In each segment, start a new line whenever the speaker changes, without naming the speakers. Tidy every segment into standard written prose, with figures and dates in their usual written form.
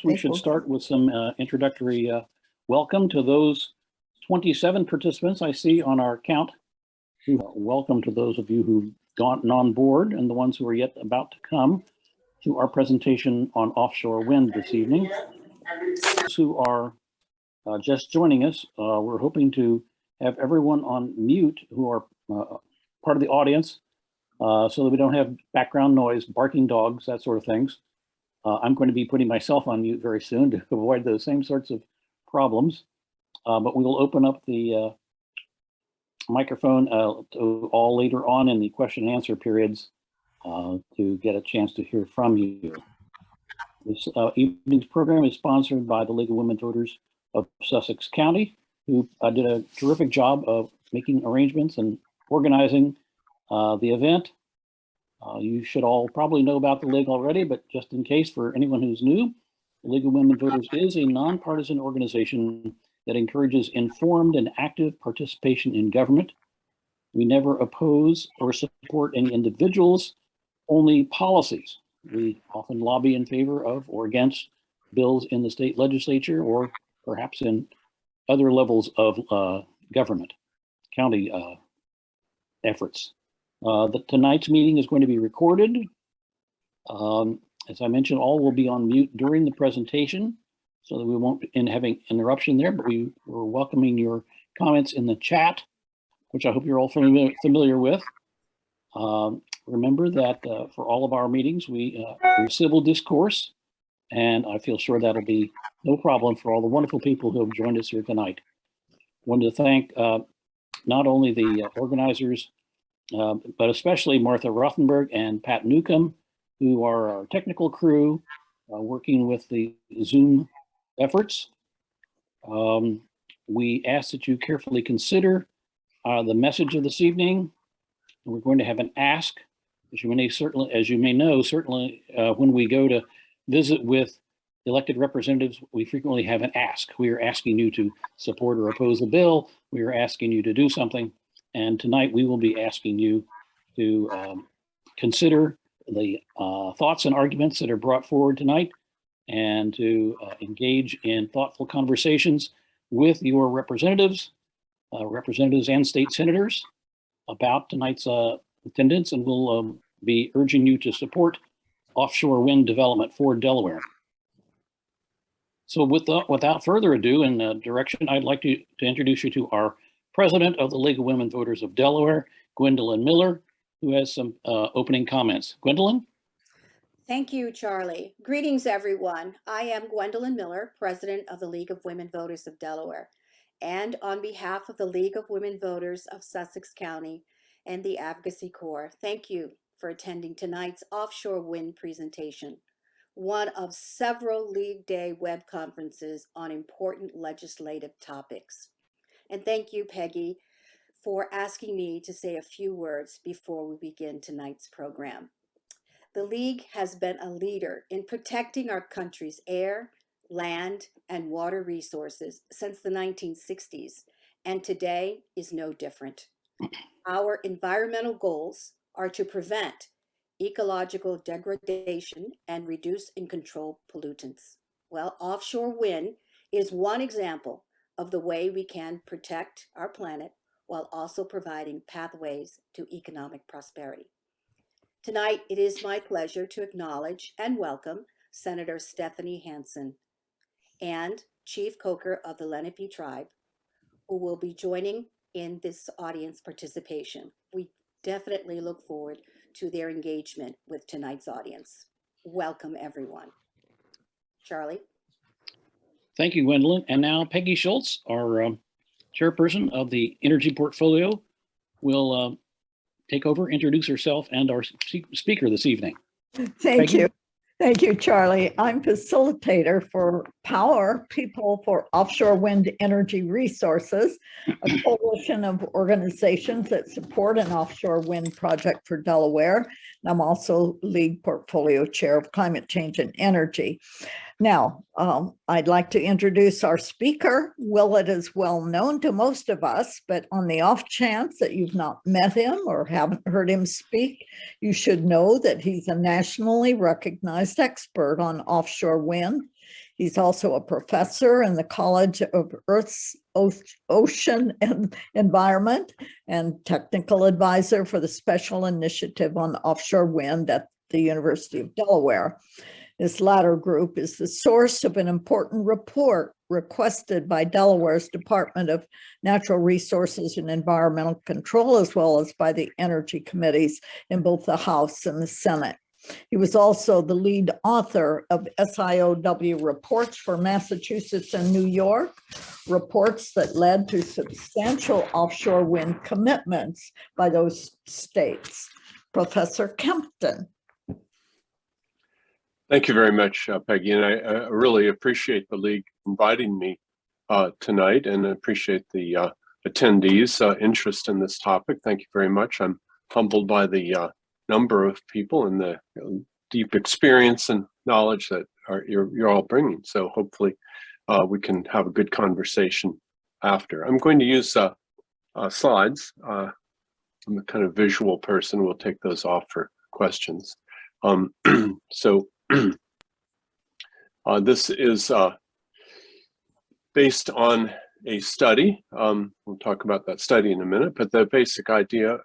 we should start with some introductory welcome to those 27 participants I see on our count. Welcome to those of you who've gotten on board and the ones who are yet about to come to our presentation on offshore wind this evening. Those who are just joining us, we're hoping to have everyone on mute who are part of the audience so that we don't have background noise, barking dogs, that sort of things. I'm going to be putting myself on mute very soon to avoid those same sorts of problems. But we will open up the microphone to all later on in the question and answer periods to get a chance to hear from you. This evening's program is sponsored by the League of Women Voters of Sussex County, who did a terrific job of making arrangements and organizing the event. You should all probably know about the League already, but just in case for anyone who's new, the League of Women Voters is a nonpartisan organization that encourages informed and active participation in government. We never oppose or support any individuals, only policies. We often lobby in favor of or against bills in the state legislature or perhaps in other levels of government, county efforts. Tonight's meeting is going to be recorded. As I mentioned, all will be on mute during the presentation so that we won't be having interruption there, but we're welcoming your comments in the chat, which I hope you're all familiar with. Remember that for all of our meetings, we do civil discourse, and I feel sure that'll be no problem for all the wonderful people who have joined us here tonight. I wanted to thank not only the organizers, but especially Martha Rothenberg and Pat Newcomb, who are our technical crew working with the Zoom efforts. We ask that you carefully consider the message of this evening. We're going to have an ask, as you may know, certainly when we go to visit with elected representatives, we frequently have an ask. We are asking you to support or oppose the bill. We are asking you to do something. And tonight we will be asking you to consider the thoughts and arguments that are brought forward tonight and to engage in thoughtful conversations with your representatives and state senators about tonight's attendance, and we'll be urging you to support offshore wind development for Delaware. So without further ado and direction, I'd like to introduce you to our President of the League of Women Voters of Delaware, Gwendolyn Miller, who has some opening comments. Gwendolyn?
Thank you, Charlie. Greetings, everyone. I am Gwendolyn Miller, President of the League of Women Voters of Delaware. And on behalf of the League of Women Voters of Sussex County and the Advocacy Corps, thank you for attending tonight's offshore wind presentation, one of several League Day web conferences on important legislative topics. And thank you, Peggy, for asking me to say a few words before we begin tonight's program. The League has been a leader in protecting our country's air, land, and water resources since the 1960s, and today is no different. Our environmental goals are to prevent ecological degradation and reduce and control pollutants. Well, offshore wind is one example of the way we can protect our planet while also providing pathways to economic prosperity. Tonight, it is my pleasure to acknowledge and welcome Senator Stephanie Hansen and Chief Coker of the Lenape Tribe, who will be joining in this audience participation. We definitely look forward to their engagement with tonight's audience. Welcome, everyone. Charlie?
Thank you, Gwendolyn. And now Peggy Schultz, our chairperson of the Energy Portfolio, will take over, introduce herself and our speaker this evening.
Thank you. Thank you, Charlie. I'm facilitator for Power People for Offshore Wind Energy Resources, a coalition of organizations that support an offshore wind project for Delaware. And I'm also League Portfolio Chair of Climate Change and Energy. Now, I'd like to introduce our speaker. Willett is well known to most of us, but on the off chance that you've not met him or haven't heard him speak, you should know that he's a nationally recognized expert on offshore wind. He's also a professor in the College of Earth's Ocean and Environment and technical advisor for the Special Initiative on Offshore Wind at the University of Delaware. This latter group is the source of an important report requested by Delaware's Department of Natural Resources and Environmental Control, as well as by the energy committees in both the House and the Senate. He was also the lead author of SIOW reports for Massachusetts and New York, reports that led to substantial offshore wind commitments by those states. Professor Kempton.
Thank you very much, Peggy, and I really appreciate the League inviting me tonight, and I appreciate the attendees' interest in this topic. Thank you very much. I'm humbled by the number of people and the deep experience and knowledge that you're all bringing. So hopefully we can have a good conversation after. I'm going to use slides. I'm a kind of visual person. We'll take those off for questions. This is based on a study. We'll talk about that study in a minute, but the basic idea,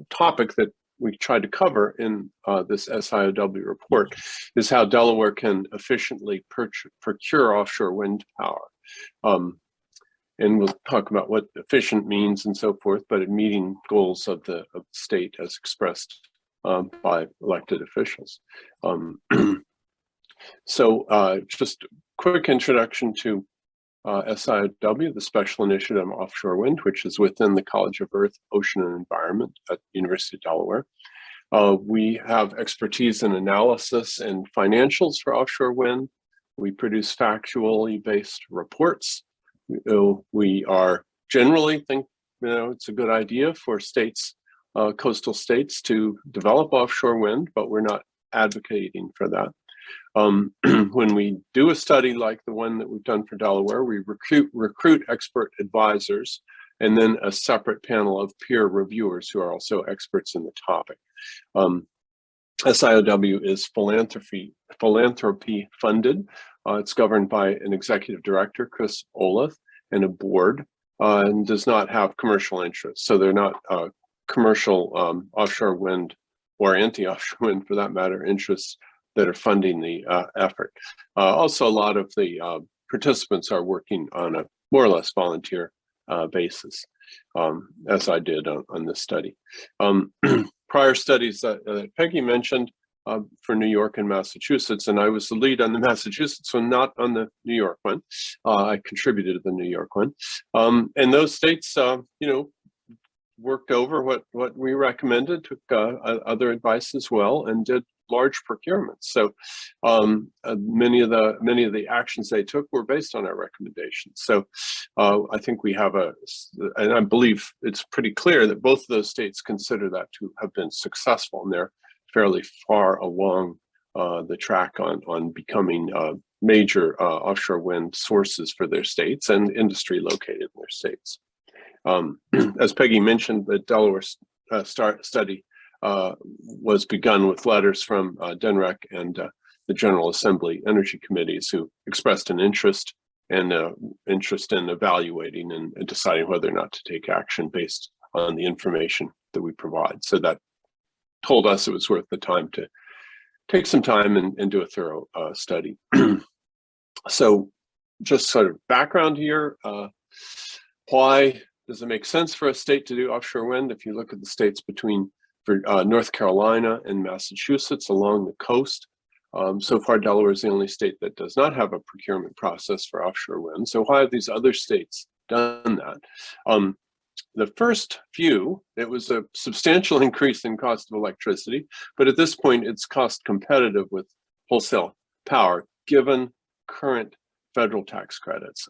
topic that we tried to cover in this SIOW report is how Delaware can efficiently procure offshore wind power. And we'll talk about what efficient means and so forth, but meeting goals of the state as expressed by elected officials. Just a quick introduction to SIOW, the Special Initiative on Offshore Wind, which is within the College of Earth, Ocean, and Environment at the University of Delaware. We have expertise in analysis and financials for offshore wind. We produce factually based reports. We are generally think it's a good idea for states, coastal states, to develop offshore wind, but we're not advocating for that. When we do a study like the one that we've done for Delaware, we recruit expert advisors and then a separate panel of peer reviewers who are also experts in the topic. SIOW is philanthropy funded. It's governed by an executive director, Chris Olaf, and a board, and does not have commercial interests. So they're not commercial offshore wind or anti-offshore wind, for that matter, interests that are funding the effort. Also, a lot of the participants are working on a more or less volunteer basis, as I did on this study. Prior studies that Peggy mentioned for New York and Massachusetts, and I was the lead on the Massachusetts one, not on the New York one. I contributed to the New York one. And those states, worked over what we recommended, took other advice as well, and did large procurements. So many of the actions they took were based on our recommendations. So I think we have and I believe it's pretty clear that both of those states consider that to have been successful, and they're fairly far along the track on becoming major offshore wind sources for their states and industry located in their states. As Peggy mentioned, the Delaware study was begun with letters from DNREC and the General Assembly Energy Committees, who expressed an interest in evaluating and deciding whether or not to take action based on the information that we provide. So that told us it was worth the time to take some time and do a thorough study. So just sort of background here, why does it make sense for a state to do offshore wind? If you look at the states between North Carolina and Massachusetts along the coast, so far Delaware is the only state that does not have a procurement process for offshore wind. So why have these other states done that? The first few, it was a substantial increase in cost of electricity, but at this point it's cost competitive with wholesale power given current federal tax credits.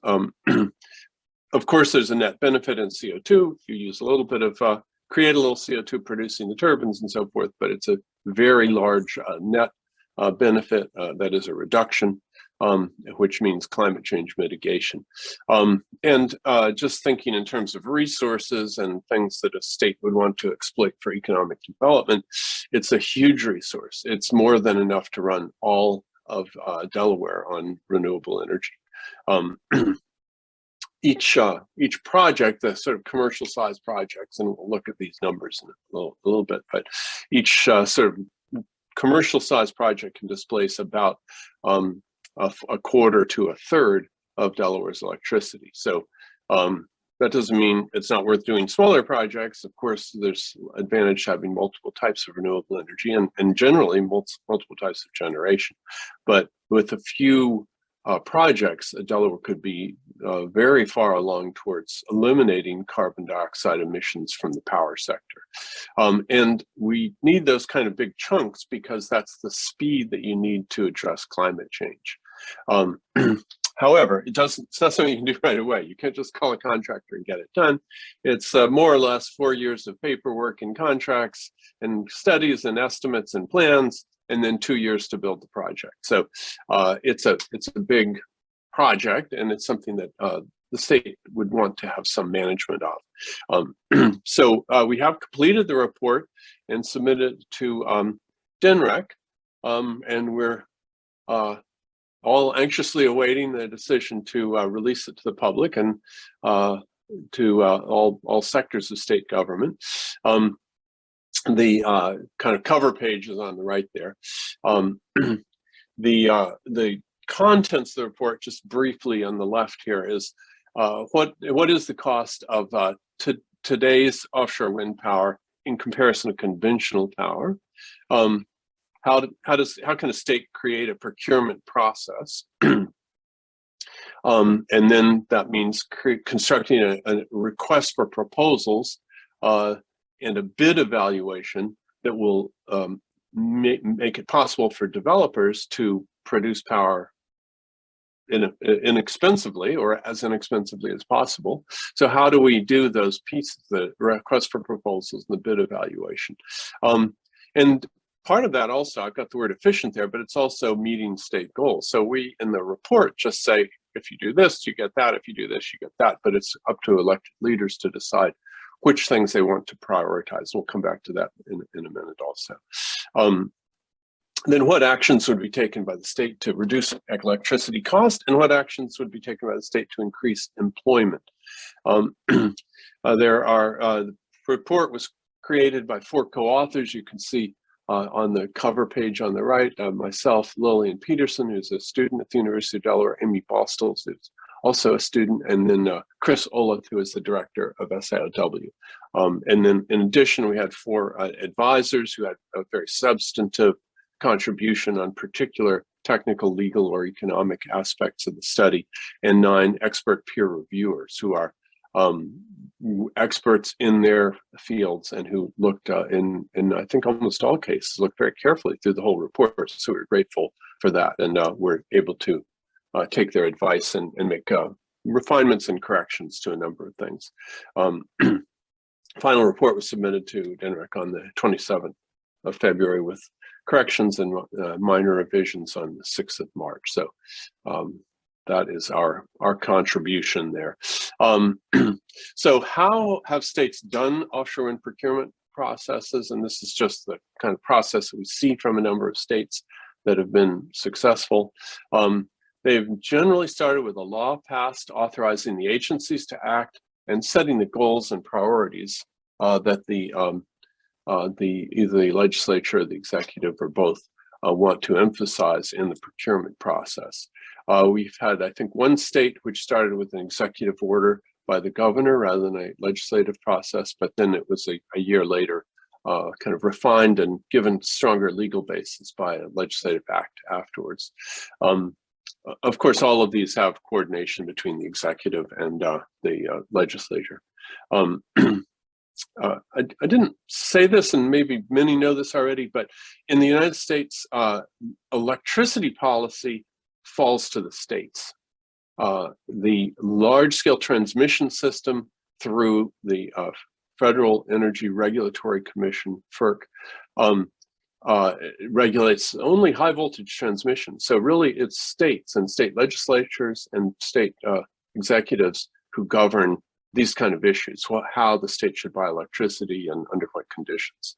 Of course, there's a net benefit in CO2. You use a little bit of, create a little CO2 producing the turbines and so forth, but it's a very large net benefit that is a reduction, which means climate change mitigation. And just thinking in terms of resources and things that a state would want to exploit for economic development, it's a huge resource. It's more than enough to run all Delaware on renewable energy. Each project, the sort of commercial size projects, and we'll look at these numbers in a little bit, but each sort of commercial size project can displace about a quarter to a third of Delaware's electricity. So that doesn't mean it's not worth doing smaller projects. Of course, there's advantage to having multiple types of renewable energy and generally multiple types of generation. But with a few projects, Delaware could be very far along towards eliminating carbon dioxide emissions from the power sector. And we need those kind of big chunks because that's the speed that you need to address climate change. However, it's not something you can do right away. You can't just call a contractor and get it done. It's more or less 4 years of paperwork and contracts and studies and estimates and plans, and then 2 years to build the project. So it's a big project, and it's something that the state would want to have some management of. So we have completed the report and submitted to DNREC, and we're all anxiously awaiting the decision to release it to the public and to all sectors of state government. The kind of cover page is on the right there. The contents of the report, just briefly on the left here, is what is the cost of today's offshore wind power in comparison to conventional power? How can a state create a procurement process? And then that means constructing a request for proposals and a bid evaluation that will make it possible for developers to produce power inexpensively, or as inexpensively as possible. So how do we do those pieces, the request for proposals and the bid evaluation? And part of that also, I've got the word efficient there, but it's also meeting state goals. So we, in the report, just say, if you do this, you get that. If you do this, you get that. But it's up to elected leaders to decide which things they want to prioritize. We'll come back to that in a minute also. Then what actions would be taken by the state to reduce electricity cost, and what actions would be taken by the state to increase employment? The report was created by 4 co-authors. You can see on the cover page on the right, myself, Lillian Peterson, who's a student at the University of Delaware, Amy Bostels, who's also a student, and then Chris Olath, who is the director of SIOW. And then in addition, we had 4 advisors who had a very substantive contribution on particular technical, legal, or economic aspects of the study, and 9 expert peer reviewers who are experts in their fields and who looked in I think almost all cases, looked very carefully through the whole report. So we're grateful for that, and we're able to take their advice and make refinements and corrections to a number of things. Final report was submitted to DNREC on the 27th of February with corrections and minor revisions on the 6th of March. So that is our contribution there. So how have states done offshore wind procurement processes? And this is just the kind of process that we see from a number of states that have been successful. They've generally started with a law passed authorizing the agencies to act and setting the goals and priorities that either the legislature or the executive or both want to emphasize in the procurement process. We've had, I think, 1 state which started with an executive order by the governor rather than a legislative process, but then it was a year later kind of refined and given stronger legal basis by a legislative act afterwards. Of course, all of these have coordination between the executive and the legislature. I didn't say this, and maybe many know this already, but in the United States, electricity policy falls to the states. The large-scale transmission system through the Federal Energy Regulatory Commission, FERC, regulates only high voltage transmission. So really it's states and state legislatures and state executives who govern these kind of issues, how the state should buy electricity and under what conditions.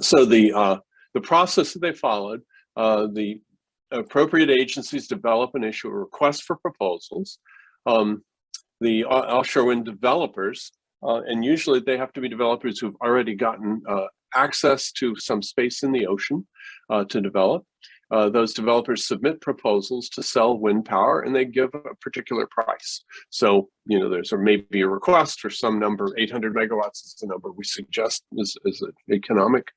So the process that they followed the appropriate agencies develop and issue a request for proposals. The offshore wind developers, and usually they have to be developers who've already gotten access to some space in the ocean to develop. Those developers submit proposals to sell wind power, and they give a particular price. So, you know, there's maybe a request for some number. 800 megawatts is the number we suggest is an economic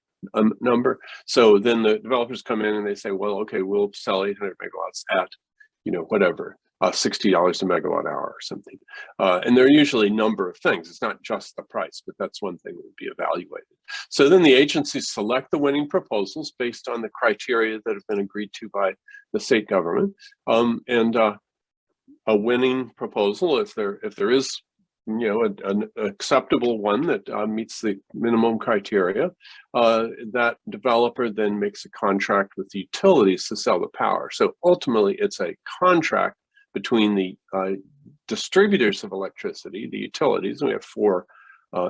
number. So then the developers come in and they say, well, okay, we'll sell 800 megawatts at, you know, whatever, $60 a megawatt hour or something. And there are usually a number of things. It's not just the price, but that's one thing that would be evaluated. So then the agencies select the winning proposals based on the criteria that have been agreed to by the state government. And a winning proposal, if there is, you know, an acceptable one that meets the minimum criteria, that developer then makes a contract with the utilities to sell the power. So ultimately, it's a contract between the distributors of electricity, the utilities, and we have 4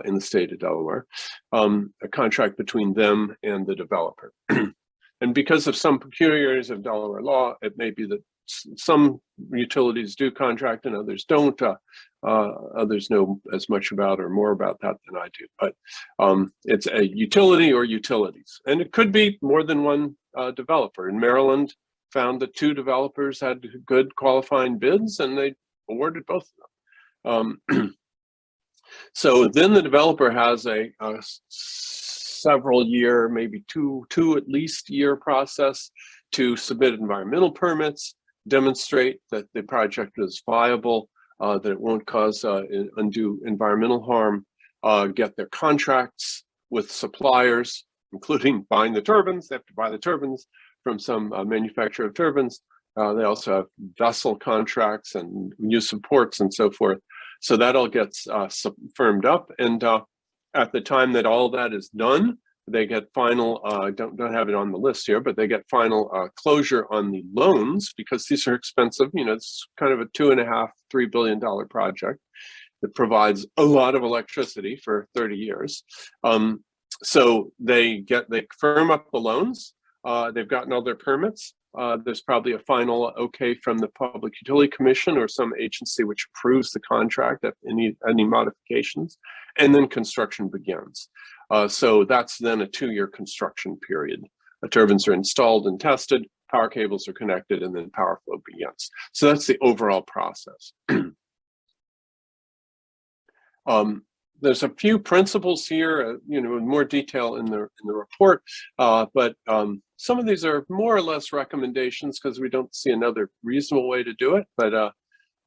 in the state of Delaware, a contract between them and the developer. And because of some peculiarities of Delaware law, it may be that some utilities do contract and others don't. Others know as much about or more about that than I do. But it's a utility or utilities. And it could be more than one developer. In Maryland, found that 2 developers had good qualifying bids, and they awarded both of them. So then the developer has a several year, maybe two at least year process to submit environmental permits, demonstrate that the project is viable, that it won't cause undue environmental harm, get their contracts with suppliers, including buying the turbines. They have to buy the turbines from some manufacturer of turbines. They also have vessel contracts and use of ports and so forth. So that all gets firmed up. And at the time that all that is done, they get final, don't have it on the list here, but they get final closure on the loans, because these are expensive. You know, it's kind of a $2.5–3 billion project that provides a lot of electricity for 30 years. So they firm up the loans. They've gotten all their permits. There's probably a final okay from the Public Utility Commission or some agency which approves the contract if any modifications, and then construction begins. So that's then a 2-year construction period. The turbines are installed and tested, power cables are connected, and then power flow begins. So that's the overall process. There's a few principles here, you know, in more detail in the report, but some of these are more or less recommendations because we don't see another reasonable way to do it. But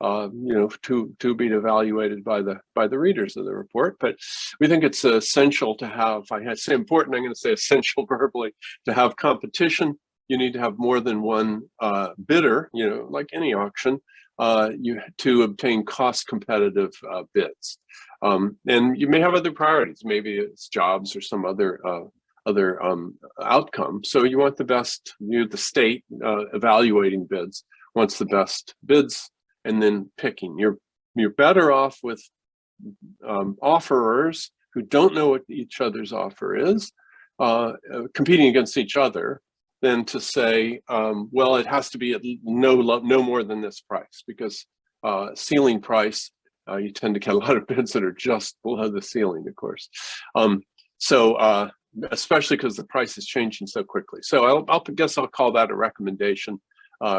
you know, to be evaluated by the readers of the report. But we think it's essential to have. I say important. I'm going to say essential verbally to have competition. You need to have more than one bidder. You know, like any auction, to obtain cost competitive bids. And you may have other priorities. Maybe it's jobs or some other outcome. So you want the best. The state evaluating bids wants the best bids, and then picking. You're better off with offerers who don't know what each other's offer is, competing against each other, than to say, well, it has to be at no more than this price, because ceiling price, you tend to get a lot of bids that are just below the ceiling, of course. So especially because the price is changing so quickly. So I guess I'll call that a recommendation,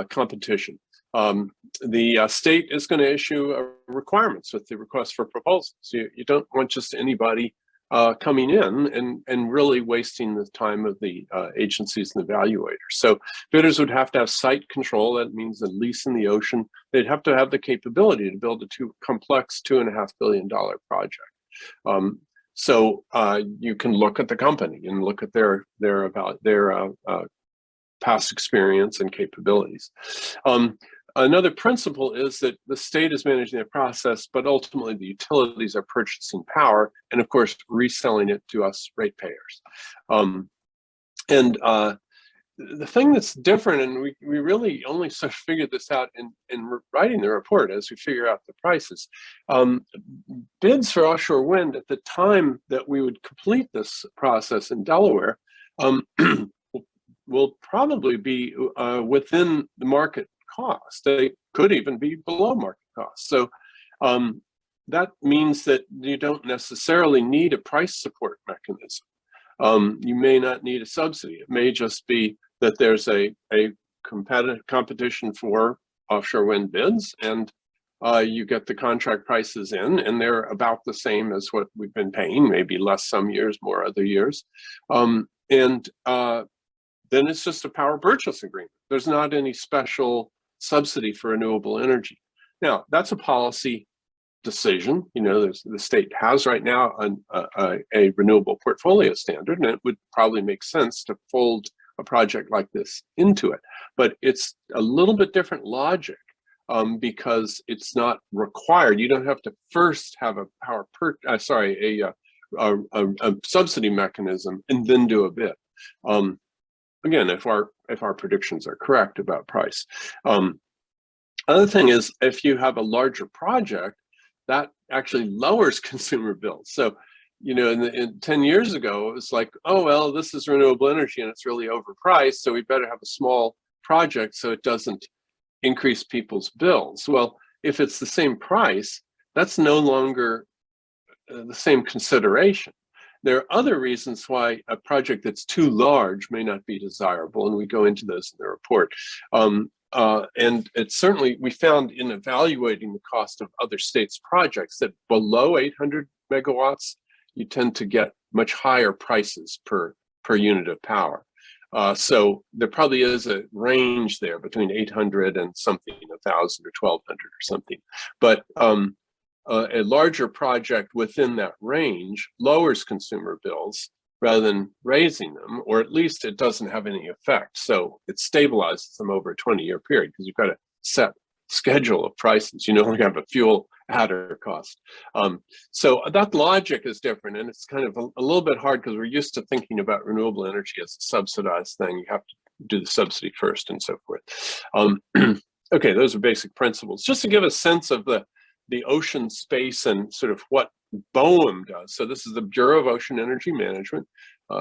competition. The state is going to issue requirements with the request for proposals. You don't want just anybody coming in and really wasting the time of the agencies and evaluators. So bidders would have to have site control. That means a lease in the ocean. They'd have to have the capability to build a complex $2.5 billion project. So you can look at the company and look at their past experience and capabilities. Another principle is that the state is managing the process, but ultimately the utilities are purchasing power and, of course, reselling it to us ratepayers. The thing that's different, and we really only sort of figured this out in writing the report as we figure out the prices. Bids for offshore wind at the time that we would complete this process in Delaware will probably be within the market cost. They could even be below market cost. So that means that you don't necessarily need a price support mechanism. You may not need a subsidy. It may just be that there's a competition for offshore wind bids, and you get the contract prices in, and they're about the same as what we've been paying, maybe less some years, more other years. Then it's just a power purchase agreement. There's not any special subsidy for renewable energy. Now, that's a policy decision. You know, the state has right now a renewable portfolio standard, and it would probably make sense to fold a project like this into it. But it's a little bit different logic because it's not required. You don't have to first have a a subsidy mechanism and then do a bid. Again, if our predictions are correct about price. Other thing is, if you have a larger project, that actually lowers consumer bills. So, you know, in 10 years ago, it was like, oh, well, this is renewable energy and it's really overpriced, so we better have a small project so it doesn't increase people's bills. Well, if it's the same price, that's no longer the same consideration. There are other reasons why a project that's too large may not be desirable, and we go into those in the report. And it's certainly, we found in evaluating the cost of other states' projects that below 800 megawatts, you tend to get much higher prices per unit of power. So there probably is a range there between 800 and something, 1,000 or 1,200 or something. But a larger project within that range lowers consumer bills rather than raising them, or at least it doesn't have any effect. So it stabilizes them over a 20-year period because you've got a set schedule of prices. You no longer have a fuel adder cost. So that logic is different, and it's kind of a little bit hard because we're used to thinking about renewable energy as a subsidized thing. You have to do the subsidy first and so forth. Okay, those are basic principles. Just to give a sense of the ocean space and sort of what BOEM does. So this is the Bureau of Ocean Energy Management.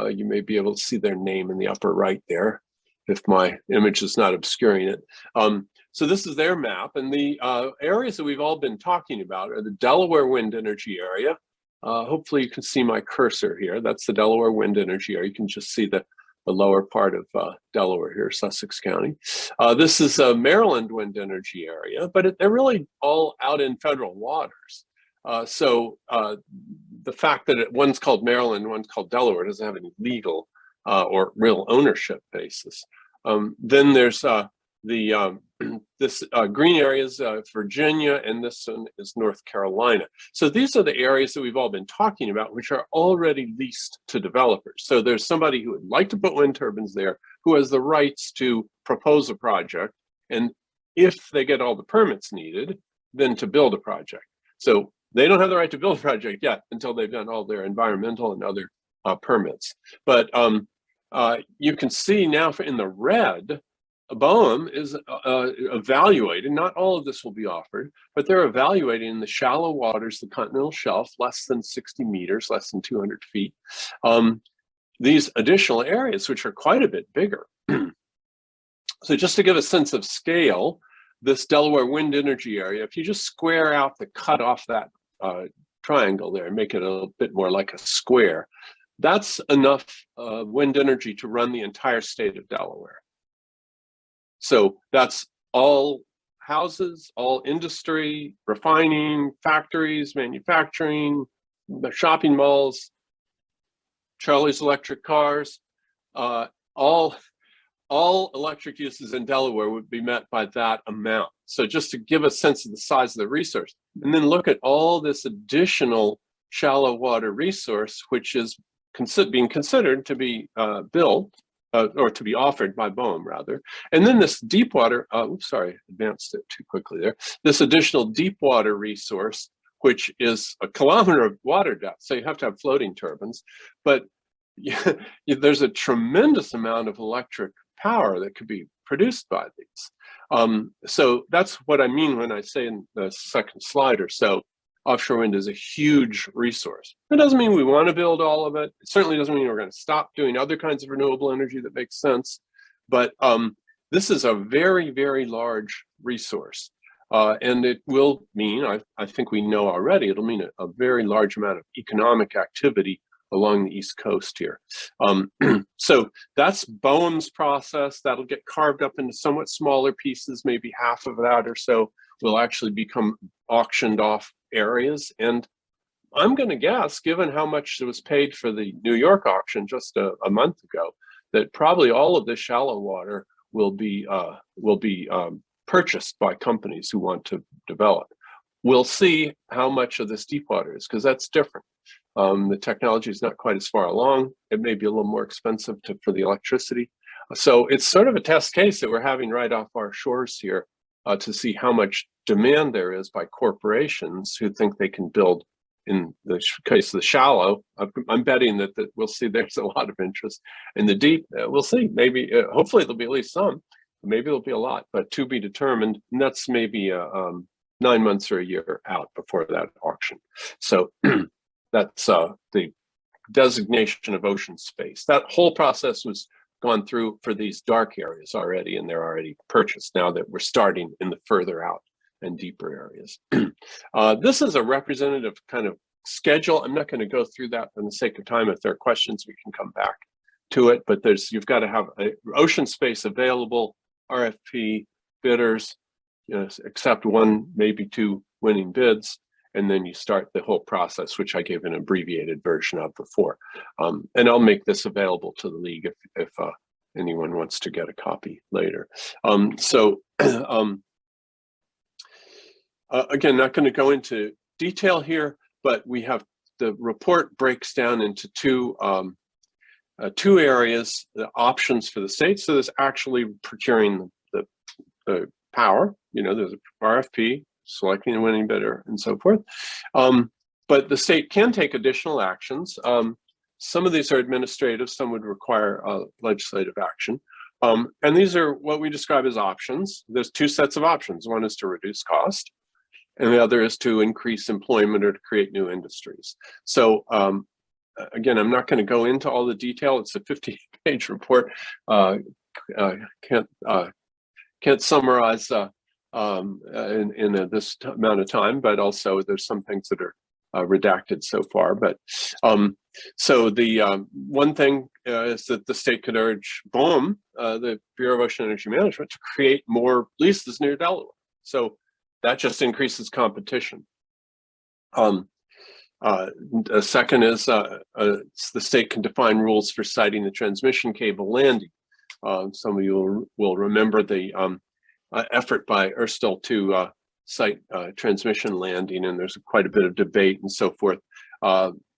You may be able to see their name in the upper right there, if my image is not obscuring it. So this is their map, and the areas that we've all been talking about are the Delaware Wind Energy Area. Hopefully you can see my cursor here. That's the Delaware Wind Energy Area. You can just see the lower part of Delaware here, Sussex County. This is a Maryland Wind Energy Area, but they're really all out in federal waters. So the fact that one's called Maryland, one's called Delaware doesn't have any legal or real ownership basis. Then there's this green area is Virginia, and this one is North Carolina. So these are the areas that we've all been talking about, which are already leased to developers. So there's somebody who would like to put wind turbines there, who has the rights to propose a project, and if they get all the permits needed, then to build a project. So they don't have the right to build a project yet until they've done all their environmental and other permits. But you can see now in the red, BOEM is evaluating, not all of this will be offered, but they're evaluating in the shallow waters, the continental shelf, less than 60 meters, less than 200 feet, these additional areas, which are quite a bit bigger. So just to give a sense of scale, this Delaware Wind Energy Area, if you just square out the cut off that triangle there and make it a little bit more like a square, that's enough wind energy to run the entire state of Delaware. So that's all houses, all industry, refining, factories, manufacturing, the shopping malls, Charlie's electric cars, all electric uses in Delaware would be met by that amount. So just to give a sense of the size of the resource, and then look at all this additional shallow water resource, which is being considered to be built, or to be offered by BOEM rather. And then this deep water, oops, sorry, advanced it too quickly there. This additional deep water resource, which is a kilometer of water depth. So you have to have floating turbines, but there's a tremendous amount of electric power that could be produced by these. So that's what I mean when I say in the second slide or so, offshore wind is a huge resource. It doesn't mean we want to build all of it. It certainly doesn't mean we're going to stop doing other kinds of renewable energy that makes sense. But this is a very, very large resource. And it will mean, I think we know already, it'll mean a very large amount of economic activity along the East Coast here. So that's BOEM's process. That'll get carved up into somewhat smaller pieces, maybe half of that or so will actually become auctioned off areas. And I'm going to guess, given how much was paid for the New York auction just a month ago, that probably all of this shallow water will be purchased by companies who want to develop. We'll see how much of this deep water is, because that's different. The technology is not quite as far along. It may be a little more expensive for the electricity. So it's sort of a test case that we're having right off our shores here to see how much demand there is by corporations who think they can build. In the case of the shallow, I'm betting that we'll see there's a lot of interest. In the deep, we'll see. Maybe, hopefully there'll be at least some. Maybe there'll be a lot, but to be determined. And that's maybe 9 months or a year out before that auction. So that's the designation of ocean space. That whole process was gone through for these dark areas already, and they're already purchased now that we're starting in the further out and deeper areas. This is a representative kind of schedule. I'm not going to go through that for the sake of time. If there are questions, we can come back to it, but you've got to have ocean space available, RFP, bidders, accept one, maybe two winning bids, and then you start the whole process, which I gave an abbreviated version of before. And I'll make this available to the league if anyone wants to get a copy later. Again, not going to go into detail here, but we have the report breaks down into two areas: the options for the state. So there's actually procuring the power. There's an RFP, selecting a winning bidder, and so forth. But the state can take additional actions. Some of these are administrative. Some would require legislative action. And these are what we describe as options. There's two sets of options. One is to reduce cost, and the other is to increase employment or to create new industries. So again, I'm not going to go into all the detail. It's a 50-page report. Can't summarize in this amount of time, but also there's some things that are redacted so far. But so the one thing is that the state could urge BOEM, the Bureau of Ocean Energy Management, to create more leases near Delaware. So that just increases competition. A second is the state can define rules for siting the transmission cable landing. Some of you will remember the effort by Erstal to site transmission landing, and there's quite a bit of debate and so forth.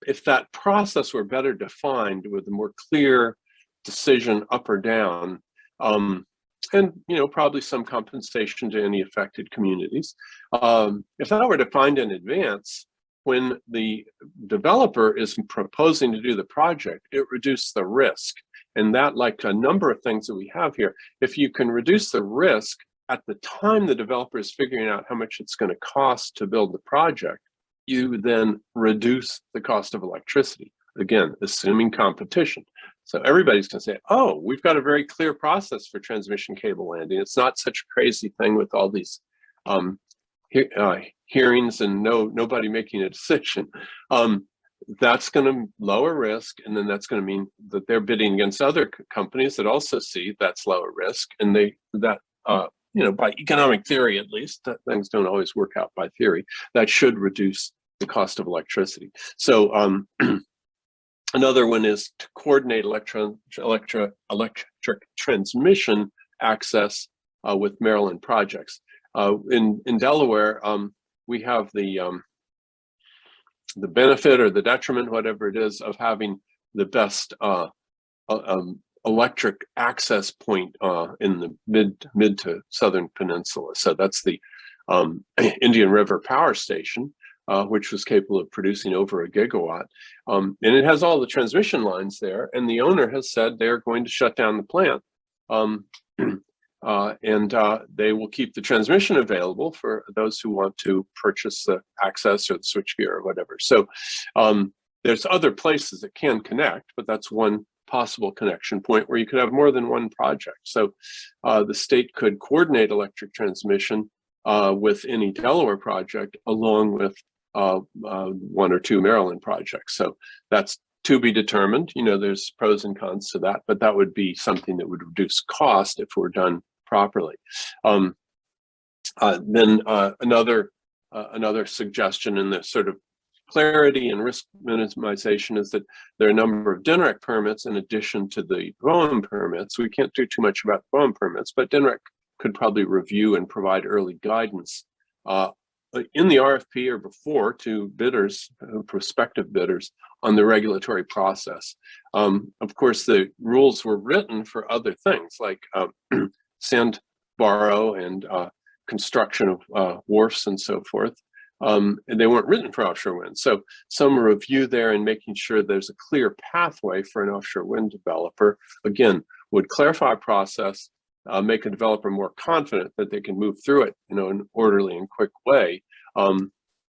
If that process were better defined with a more clear decision up or down, and probably some compensation to any affected communities. If that were defined in advance, when the developer is proposing to do the project, it reduces the risk. And that, like a number of things that we have here, if you can reduce the risk at the time the developer is figuring out how much it's going to cost to build the project, you then reduce the cost of electricity. Again, assuming competition. So everybody's going to say, oh, we've got a very clear process for transmission cable landing. It's not such a crazy thing with all these hearings and nobody making a decision. That's going to lower risk, and then that's going to mean that they're bidding against other companies that also see that's lower risk, and by economic theory at least, that things don't always work out by theory, that should reduce the cost of electricity. So another one is to coordinate electric transmission access with Maryland projects. In Delaware, we have the benefit or the detriment, whatever it is, of having the best electric access point in the mid to southern peninsula. So that's the Indian River Power Station, which was capable of producing over 1 gigawatt. And it has all the transmission lines there, and the owner has said they're going to shut down the plant. And they will keep the transmission available for those who want to purchase the access or the switchgear or whatever. So there's other places that can connect, but that's one possible connection point where you could have more than one project. So the state could coordinate electric transmission with any Delaware project along with one or two Maryland projects. So that's to be determined. You know, there's pros and cons to that, but that would be something that would reduce cost if it were done properly. Then another suggestion in the sort of clarity and risk minimization is that there are a number of DNREC permits in addition to the BOEM permits. We can't do too much about BOEM permits, but DNREC could probably review and provide early guidance in the RFP or before to bidders, prospective bidders, on the regulatory process. Of course, the rules were written for other things like sand borrow and construction of wharfs and so forth. And they weren't written for offshore wind. So some review there and making sure there's a clear pathway for an offshore wind developer, again, would clarify process, make a developer more confident that they can move through it, in an orderly and quick way.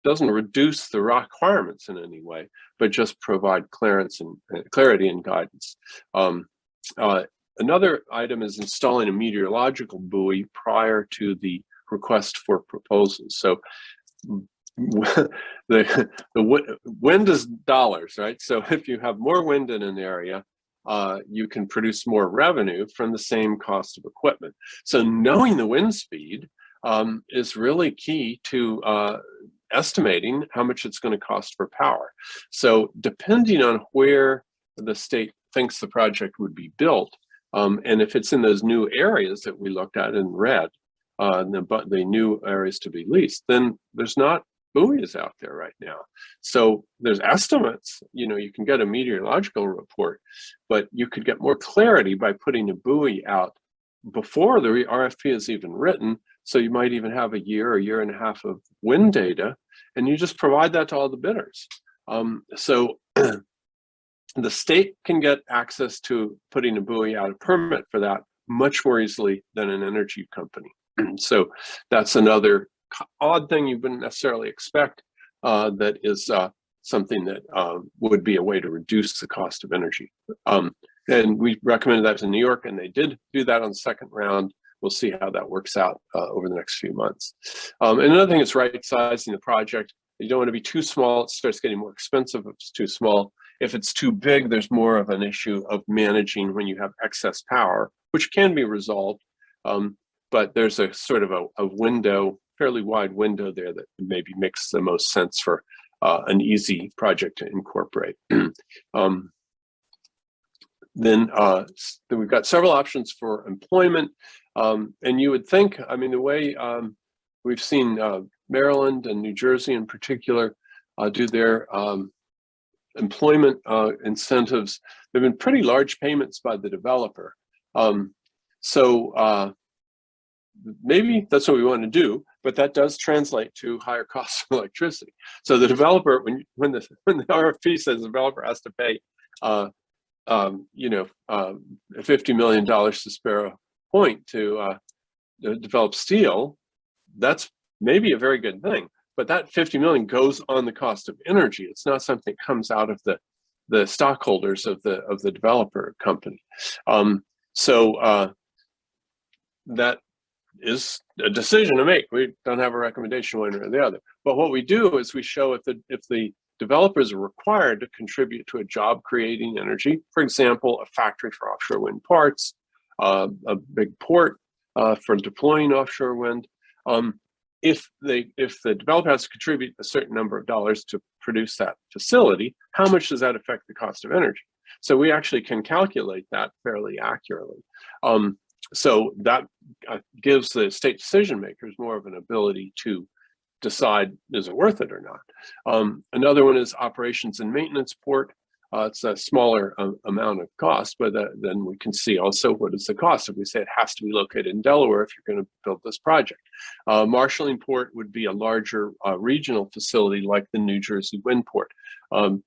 Doesn't reduce the requirements in any way, but just provide clarity and guidance. Another item is installing a meteorological buoy prior to the request for proposals. So the wind is dollars, right? So if you have more wind in an area, you can produce more revenue from the same cost of equipment. So knowing the wind speed is really key to estimating how much it's going to cost for power. So depending on where the state thinks the project would be built, and if it's in those new areas that we looked at in red, the new areas to be leased, then there's not buoys out there right now. So there's estimates, you can get a meteorological report, but you could get more clarity by putting a buoy out before the RFP is even written. So you might even have a year and a half of wind data, and you just provide that to all the bidders. So the state can get access to putting a buoy out, a permit for that, much more easily than an energy company. So that's another odd thing you wouldn't necessarily expect, that is something that would be a way to reduce the cost of energy. And we recommended that to New York, and they did do that on the second round. We'll see how that works out over the next few months. And another thing is right sizing the project. You don't want to be too small. It starts getting more expensive if it's too small. If it's too big, there's more of an issue of managing when you have excess power, which can be resolved. But there's a sort of a window, fairly wide window there that maybe makes the most sense for an easy project to incorporate. Then we've got several options for employment. And you would think, the way we've seen Maryland and New Jersey in particular do their employment incentives, they've been pretty large payments by the developer. So maybe that's what we want to do, but that does translate to higher costs of electricity. So the developer, when the RFP says the developer has to pay $50 million to Sparrow Point to develop steel, that's maybe a very good thing. But that 50 million goes on the cost of energy. It's not something that comes out of the stockholders of the developer company. So that is a decision to make. We don't have a recommendation one or the other. But what we do is we show if the developers are required to contribute to a job creating energy, for example, a factory for offshore wind parts, a big port for deploying offshore wind. If the developer has to contribute a certain number of dollars to produce that facility, how much does that affect the cost of energy? So we actually can calculate that fairly accurately. So that gives the state decision makers more of an ability to decide, is it worth it or not? Another one is operations and maintenance port. It's a smaller amount of cost, but then we can see also what is the cost if we say it has to be located in Delaware if you're going to build this project. Marshalling port would be a larger regional facility like the New Jersey wind port.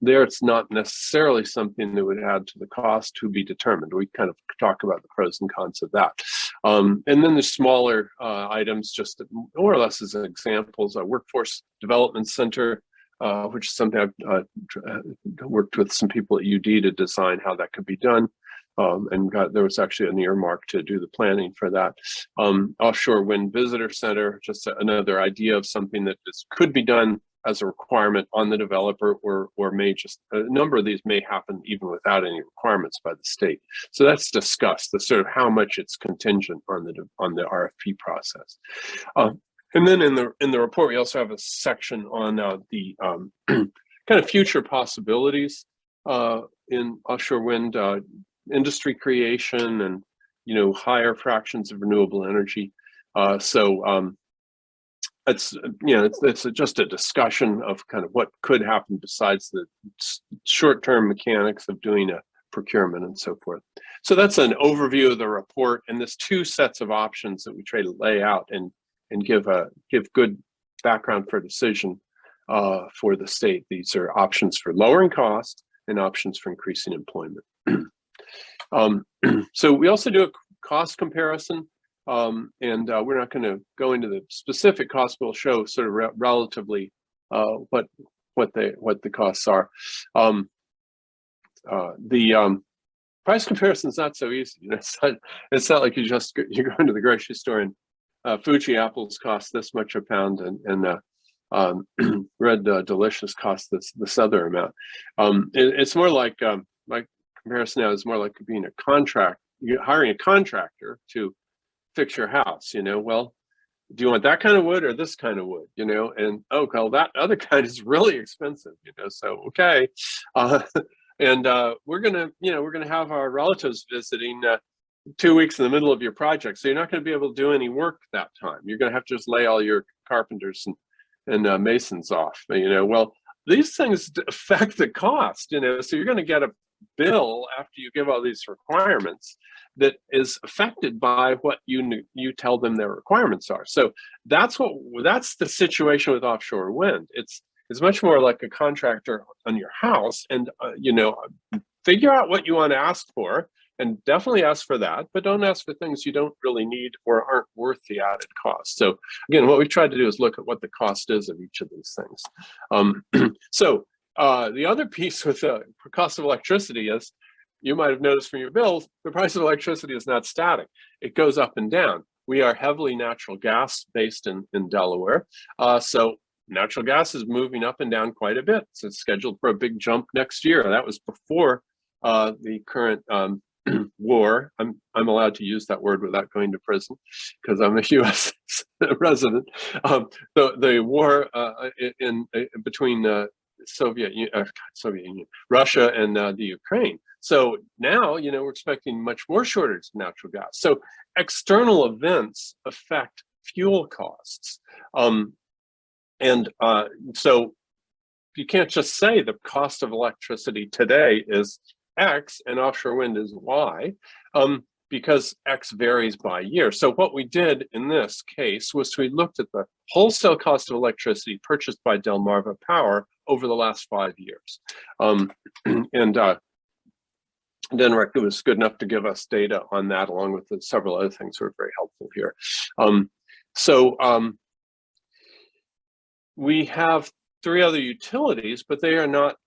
There, it's not necessarily something that would add to the cost, to be determined. We kind of talk about the pros and cons of that. And then the smaller items, just more or less as examples, a workforce development center which is something I've worked with some people at UD to design how that could be done. And there was actually an earmark to do the planning for that. Offshore Wind Visitor Center, just another idea of something that could be done as a requirement on the developer, or may just, a number of these may happen even without any requirements by the state. So that's discussed, the sort of how much it's contingent on the RFP process. And then in the report, we also have a section on the kind of future possibilities in offshore wind industry creation and, higher fractions of renewable energy. It's just a discussion of kind of what could happen besides the short-term mechanics of doing a procurement and so forth. So that's an overview of the report, and there's two sets of options that we try to lay out and give good background for decision for the state. These are options for lowering cost and options for increasing employment. So we also do a cost comparison, and we're not going to go into the specific cost. We'll show sort of relatively what the costs are. The price comparison is not so easy. It's not like you go into the grocery store and Fuji apples cost this much a pound, and Red Delicious cost this other amount. It's more like my comparison now is more like being hiring a contractor to fix your house. Well, do you want that kind of wood or this kind of wood? And oh, well, that other kind is really expensive. So okay, and we're gonna have our relatives visiting 2 weeks in the middle of your project, so you're not going to be able to do any work that time. You're going to have to just lay all your carpenters and masons off. Well, these things affect the cost. So you're going to get a bill after you give all these requirements that is affected by what you tell them their requirements are. So that's the situation with offshore wind. It's much more like a contractor on your house, and figure out what you want to ask for, and definitely ask for that, but don't ask for things you don't really need or aren't worth the added cost. So again, what we tried to do is look at what the cost is of each of these things. So the other piece with the cost of electricity is, you might have noticed from your bills, the price of electricity is not static. It goes up and down. We are heavily natural gas based in Delaware. So natural gas is moving up and down quite a bit. So it's scheduled for a big jump next year. That was before the current war. I'm allowed to use that word without going to prison because I'm a U.S. resident. The war between Soviet Union, Russia, and the Ukraine. So now, we're expecting much more shortage of natural gas. So external events affect fuel costs. So you can't just say the cost of electricity today is X and offshore wind is Y, because X varies by year. So what we did in this case was we looked at the wholesale cost of electricity purchased by Delmarva Power over the last 5 years. Denmark was good enough to give us data on that, along with several other things that were very helpful here. We have 3 other utilities, but they are not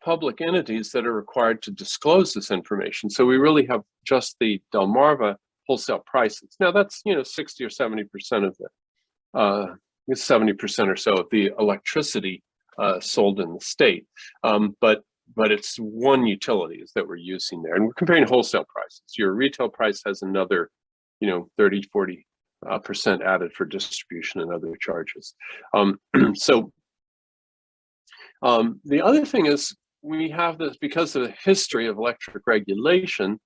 public entities that are required to disclose this information. So we really have just the Delmarva wholesale prices. Now that's 60 or 70% of the 70% or so of the electricity sold in the state. But it's one utility that we're using there, and we're comparing wholesale prices. Your retail price has another 30-40% added for distribution and other charges. The other thing is, we have this, because of the history of electric regulation,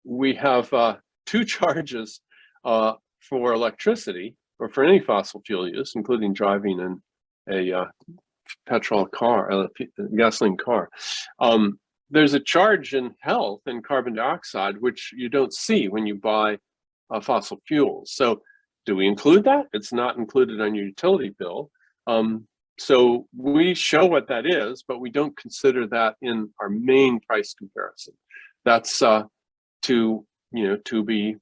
we have 2 charges for electricity or for any fossil fuel use, including driving in a petrol car, a gasoline car. There's a charge in health and carbon dioxide, which you don't see when you buy fossil fuels. So do we include that? It's not included on your utility bill. So we show what that is, but we don't consider that in our main price comparison. That's to be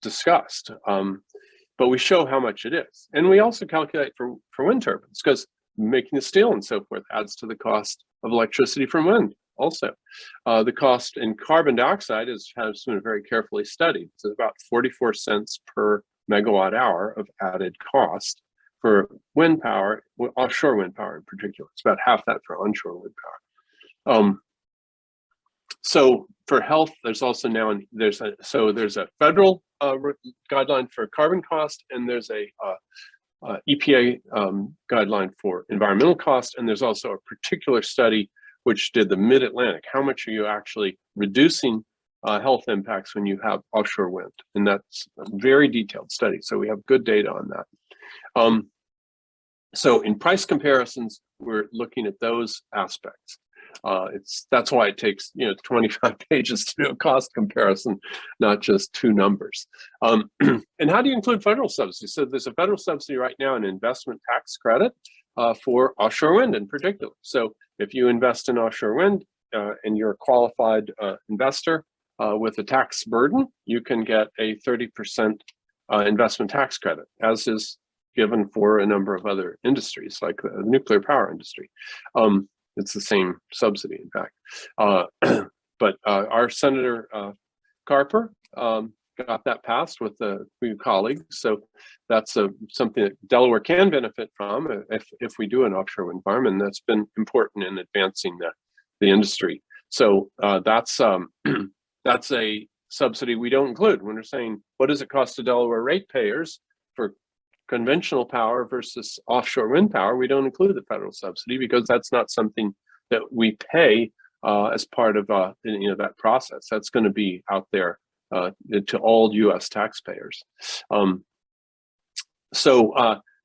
discussed. but we show how much it is. And we also calculate for wind turbines, because making the steel and so forth adds to the cost of electricity from wind also. The cost in carbon dioxide has been very carefully studied. It's about 44 cents per megawatt hour of added cost for wind power, offshore wind power in particular. It's about half that for onshore wind power. So for health, there's also now there's a federal guideline for carbon cost, and there's a EPA guideline for environmental cost, and there's also a particular study which did the Mid-Atlantic. How much are you actually reducing health impacts when you have offshore wind? And that's a very detailed study, so we have good data on that. So in price comparisons, we're looking at those aspects. That's why it takes 25 pages to do a cost comparison, not just two numbers. And how do you include federal subsidies? So there's a federal subsidy right now, an investment tax credit for offshore wind in particular. So if you invest in offshore wind and you're a qualified investor with a tax burden, you can get a 30% investment tax credit, as is given for a number of other industries, like the nuclear power industry. It's the same subsidy, in fact. But our Senator Carper got that passed with a few colleagues. So that's something that Delaware can benefit from if we do an offshore wind farm, and that's been important in advancing the industry. So that's a subsidy we don't include when we're saying, what does it cost to Delaware ratepayers for conventional power versus offshore wind power? We don't include the federal subsidy because that's not something that we pay as part of that process. That's going to be out there to all U.S. taxpayers.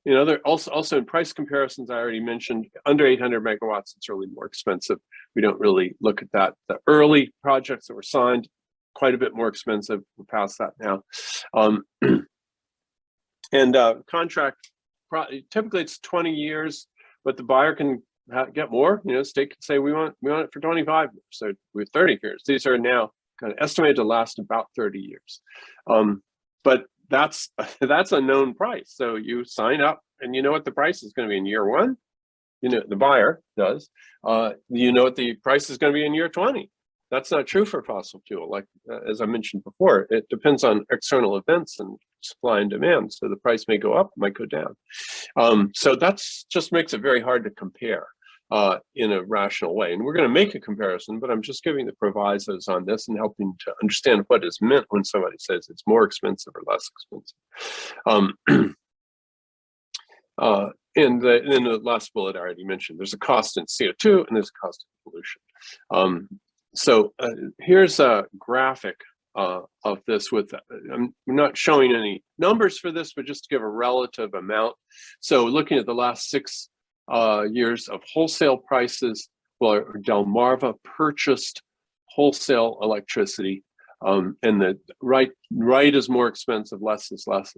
There also in price comparisons, I already mentioned under 800 megawatts, it's really more expensive. We don't really look at that. The early projects that were signed, quite a bit more expensive. We're past that now. And contract, typically it's 20 years, but the buyer can get more. State can say we want it for 25 years, so with 30 years. These are now kind of estimated to last about 30 years. But that's a known price. So you sign up, and you know what the price is going to be in year one. The buyer does. You know what the price is going to be in year 20. That's not true for fossil fuel. Like as I mentioned before, it depends on external events and supply and demand. So the price may go up, might go down. So that's just makes it very hard to compare in a rational way. And we're going to make a comparison, but I'm just giving the provisos on this and helping to understand what is meant when somebody says it's more expensive or less expensive. And then the last bullet I already mentioned, there's a cost in CO2 and there's a cost in pollution. So here's a graphic of this with, I'm not showing any numbers for this, but just to give a relative amount. So looking at the last 6 years of wholesale prices, well, Delmarva purchased wholesale electricity, and the right is more expensive, left is less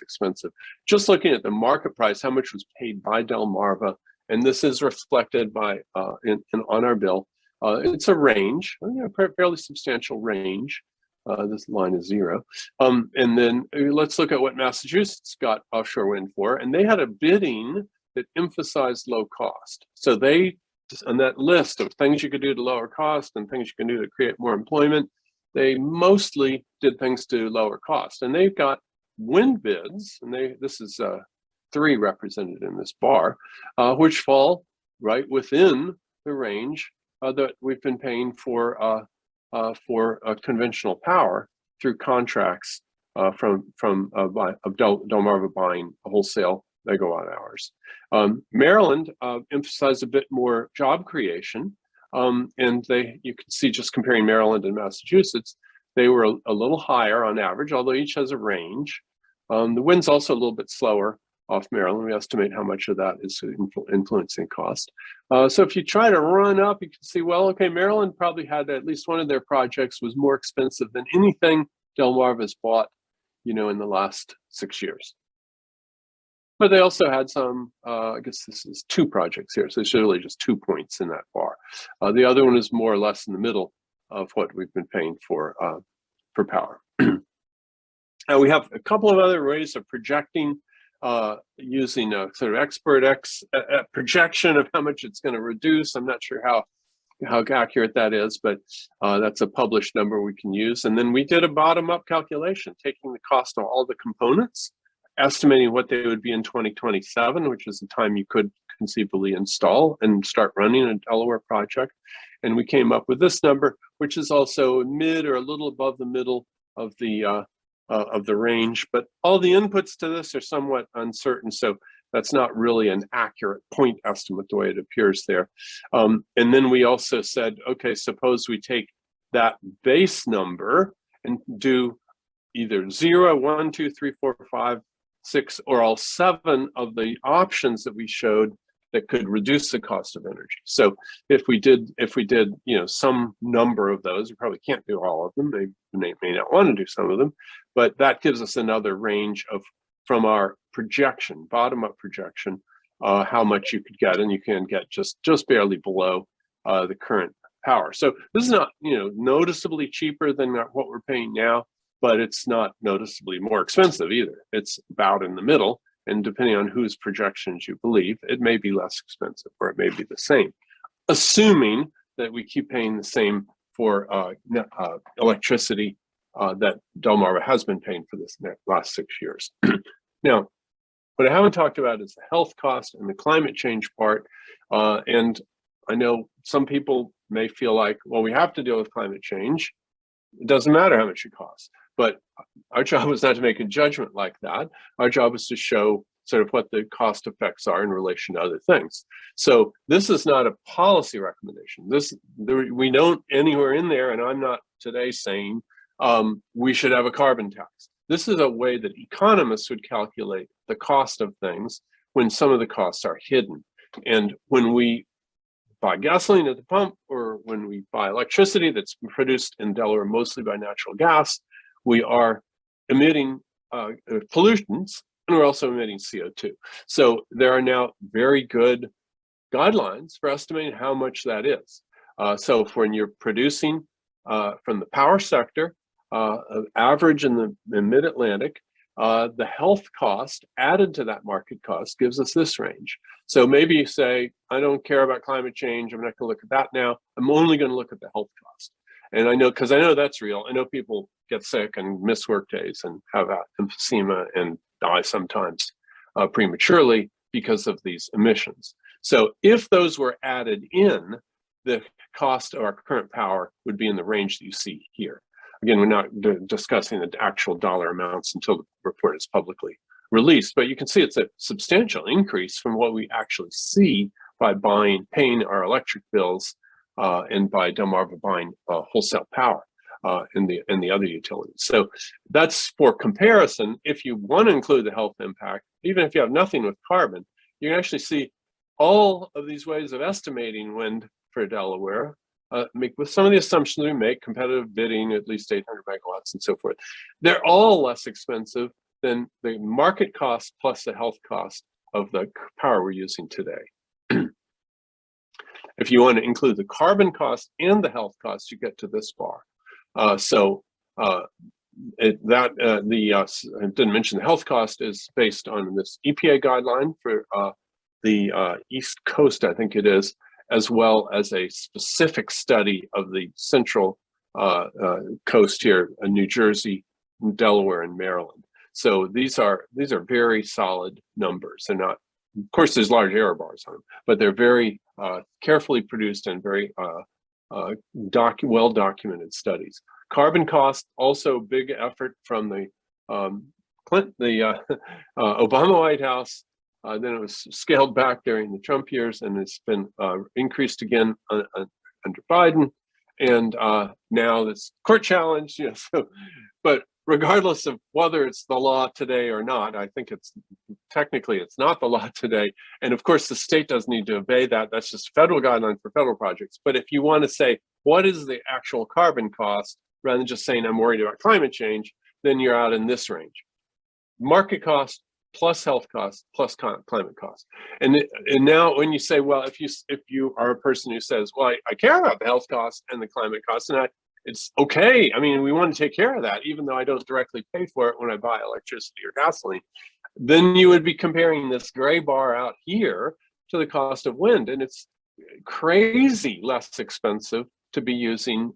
expensive. Just looking at the market price, how much was paid by Delmarva, and this is reflected by on our bill. It's a range, fairly substantial range. This line is 0. And then let's look at what Massachusetts got offshore wind for. And they had a bidding that emphasized low cost. So they, on that list of things you could do to lower cost and things you can do to create more employment, they mostly did things to lower cost. And they've got wind bids, and this is 3 represented in this bar, which fall right within the range that we've been paying for conventional power through contracts from Delmarva buying wholesale megawatt hours. Maryland emphasized a bit more job creation, and you can see just comparing Maryland and Massachusetts, they were a little higher on average, although each has a range. The wind's also a little bit slower off Maryland. We estimate how much of that is influencing cost. So if you try to run up, you can see, well, okay, Maryland probably had at least one of their projects was more expensive than anything Delmarva's bought, in the last 6 years. But they also had some, I guess this is 2 projects here, so it's really just 2 points in that bar. The other one is more or less in the middle of what we've been paying for power. And we have a couple of other ways of projecting using a sort of expert projection of how much it's going to reduce. I'm not sure how accurate that is, but that's a published number we can use. And then we did a bottom-up calculation, taking the cost of all the components, estimating what they would be in 2027, which is the time you could conceivably install and start running a Delaware project. And we came up with this number, which is also mid or a little above the middle of the range. But all the inputs to this are somewhat uncertain, so that's not really an accurate point estimate the way it appears there. And then we also said, okay, suppose we take that base number and do either 0, 1, 2, 3, 4, 5, 6, or all 7 of the options that we showed that could reduce the cost of energy. So if we did, some number of those, we probably can't do all of them. They may not want to do some of them, but that gives us another range from our projection, bottom-up projection, how much you could get, and you can get just barely below the current power. So this is not, noticeably cheaper than what we're paying now, but it's not noticeably more expensive either. It's about in the middle. And depending on whose projections you believe, it may be less expensive or it may be the same, assuming that we keep paying the same for electricity that Delmarva has been paying for this last 6 years. Now, what I haven't talked about is the health cost and the climate change part. And I know some people may feel like, well, we have to deal with climate change. It doesn't matter how much it costs. But our job is not to make a judgment like that. Our job is to show sort of what the cost effects are in relation to other things. So this is not a policy recommendation. We don't anywhere in there, and I'm not today saying we should have a carbon tax. This is a way that economists would calculate the cost of things when some of the costs are hidden. And when we buy gasoline at the pump, or when we buy electricity that's produced in Delaware mostly by natural gas, we are emitting pollutants, and we're also emitting CO2. So there are now very good guidelines for estimating how much that is. So for when you're producing from the power sector, average in the mid-Atlantic, the health cost added to that market cost gives us this range. So maybe you say, I don't care about climate change, I'm not gonna look at that now, I'm only gonna look at the health cost. And I know, because I know that's real, I know people get sick and miss work days and have emphysema and die sometimes prematurely because of these emissions. So if those were added in, the cost of our current power would be in the range that you see here. Again, we're not discussing the actual dollar amounts until the report is publicly released, but you can see it's a substantial increase from what we actually see by paying our electric bills and by Delmarva buying wholesale power in the other utilities. So that's for comparison. If you want to include the health impact, even if you have nothing with carbon, you can actually see all of these ways of estimating wind for Delaware, with some of the assumptions we make, competitive bidding, at least 800 megawatts and so forth. They're all less expensive than the market cost plus the health cost of the power we're using today. If you want to include the carbon cost and the health cost, you get to this bar. I didn't mention the health cost is based on this EPA guideline for the East Coast, I think it is, as well as a specific study of the central coast here, New Jersey, Delaware, and Maryland. So these are very solid numbers. They're not, of course, there's large error bars on them, but they're very carefully produced and very well-documented studies. Carbon cost, also big effort from the Obama White House. Then it was scaled back during the Trump years, and it's been increased again under Biden. And now this court challenge, but regardless of whether it's the law today or not, I think technically it's not the law today. And of course, the state doesn't need to obey that. That's just a federal guideline for federal projects. But if you want to say, what is the actual carbon cost, rather than just saying I'm worried about climate change, then you're out in this range. Market cost plus health cost plus climate cost. And now when you say, well, if you are a person who says, well, I care about the health cost and the climate cost, and it's okay. I mean, we want to take care of that, even though I don't directly pay for it when I buy electricity or gasoline. Then you would be comparing this gray bar out here to the cost of wind, and it's crazy less expensive to be using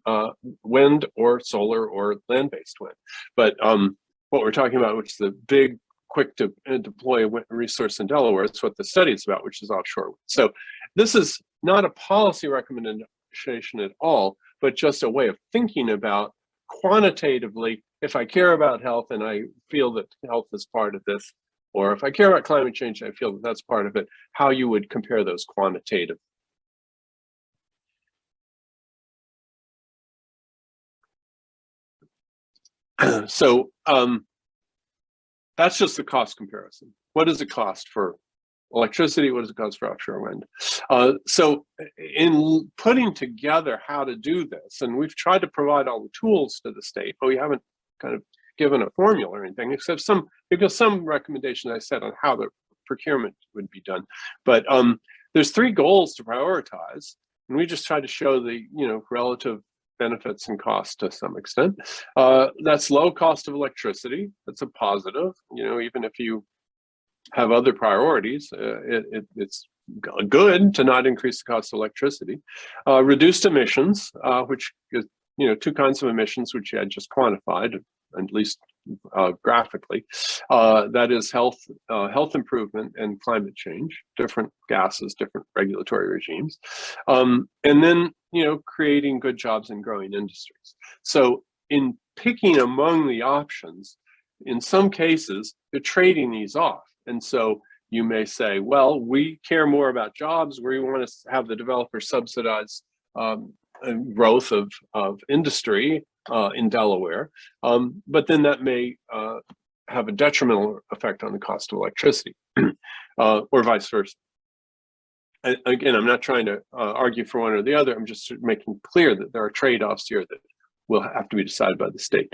wind or solar or land-based wind. But what we're talking about, which is the big, quick to deploy resource in Delaware, is what the study is about, which is offshore wind. So this is not a policy recommendation at all, but just a way of thinking about quantitatively, if I care about health and I feel that health is part of this, or if I care about climate change, I feel that that's part of it, how you would compare those quantitatively. So that's just the cost comparison. What does it cost for electricity? What does it cost for offshore wind? So in putting together how to do this, and we've tried to provide all the tools to the state, but we haven't kind of given a formula or anything, except because some recommendations I said on how the procurement would be done. But there's 3 goals to prioritize, and we just try to show the relative benefits and costs to some extent. That's low cost of electricity. That's a positive. Even if you have other priorities, it's good to not increase the cost of electricity. Reduced emissions, which is 2 kinds of emissions, which I just quantified, at least graphically. That is health improvement and climate change, different gases, different regulatory regimes, and then creating good jobs and growing industries. So in picking among the options, in some cases they're trading these off, and so you may say, well, we care more about jobs, we want to have the developers subsidize growth of industry in Delaware, but then that may have a detrimental effect on the cost of electricity, or vice versa. And again, I'm not trying to argue for one or the other. I'm just making clear that there are trade-offs here that will have to be decided by the state.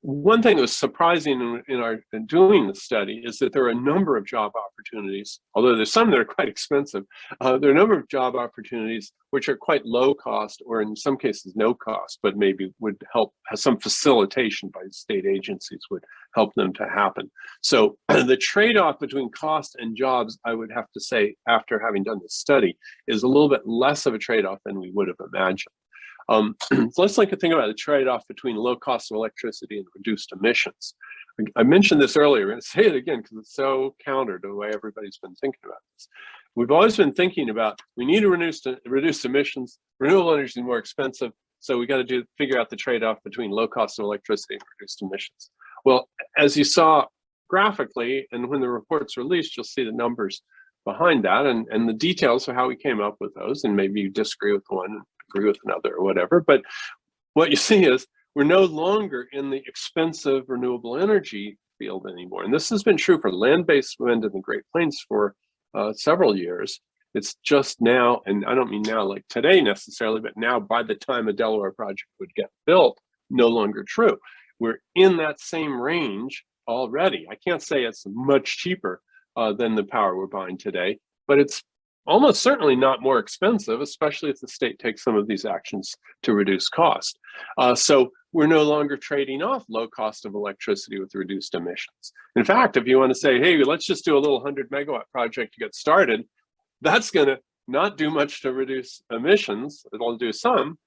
One thing that was surprising in doing the study is that there are a number of job opportunities, although there's some that are quite expensive. There are a number of job opportunities which are quite low cost, or in some cases no cost, but maybe would help, some facilitation by state agencies would help them to happen. So the trade-off between cost and jobs, I would have to say, after having done this study, is a little bit less of a trade-off than we would have imagined. So let's think about the trade-off between low cost of electricity and reduced emissions. I mentioned this earlier, I'm going to say it again because it's so counter to the way everybody's been thinking about this. We've always been thinking about, we need to reduce emissions, renewable energy is more expensive, so we got to figure out the trade-off between low cost of electricity and reduced emissions. Well, as you saw graphically, and when the report's released, you'll see the numbers behind that and the details of how we came up with those, and maybe you disagree with one, agree with another or whatever, but what you see is we're no longer in the expensive renewable energy field anymore. And this has been true for land-based wind in the Great Plains for several years. It's just now, and I don't mean now like today necessarily, but now by the time a Delaware project would get built, no longer true. We're in that same range already. I can't say it's much cheaper than the power we're buying today, but it's almost certainly not more expensive, especially if the state takes some of these actions to reduce cost. So we're no longer trading off low cost of electricity with reduced emissions. In fact, if you want to say, hey, let's just do a little 100 megawatt project to get started, that's going to not do much to reduce emissions. It'll do some,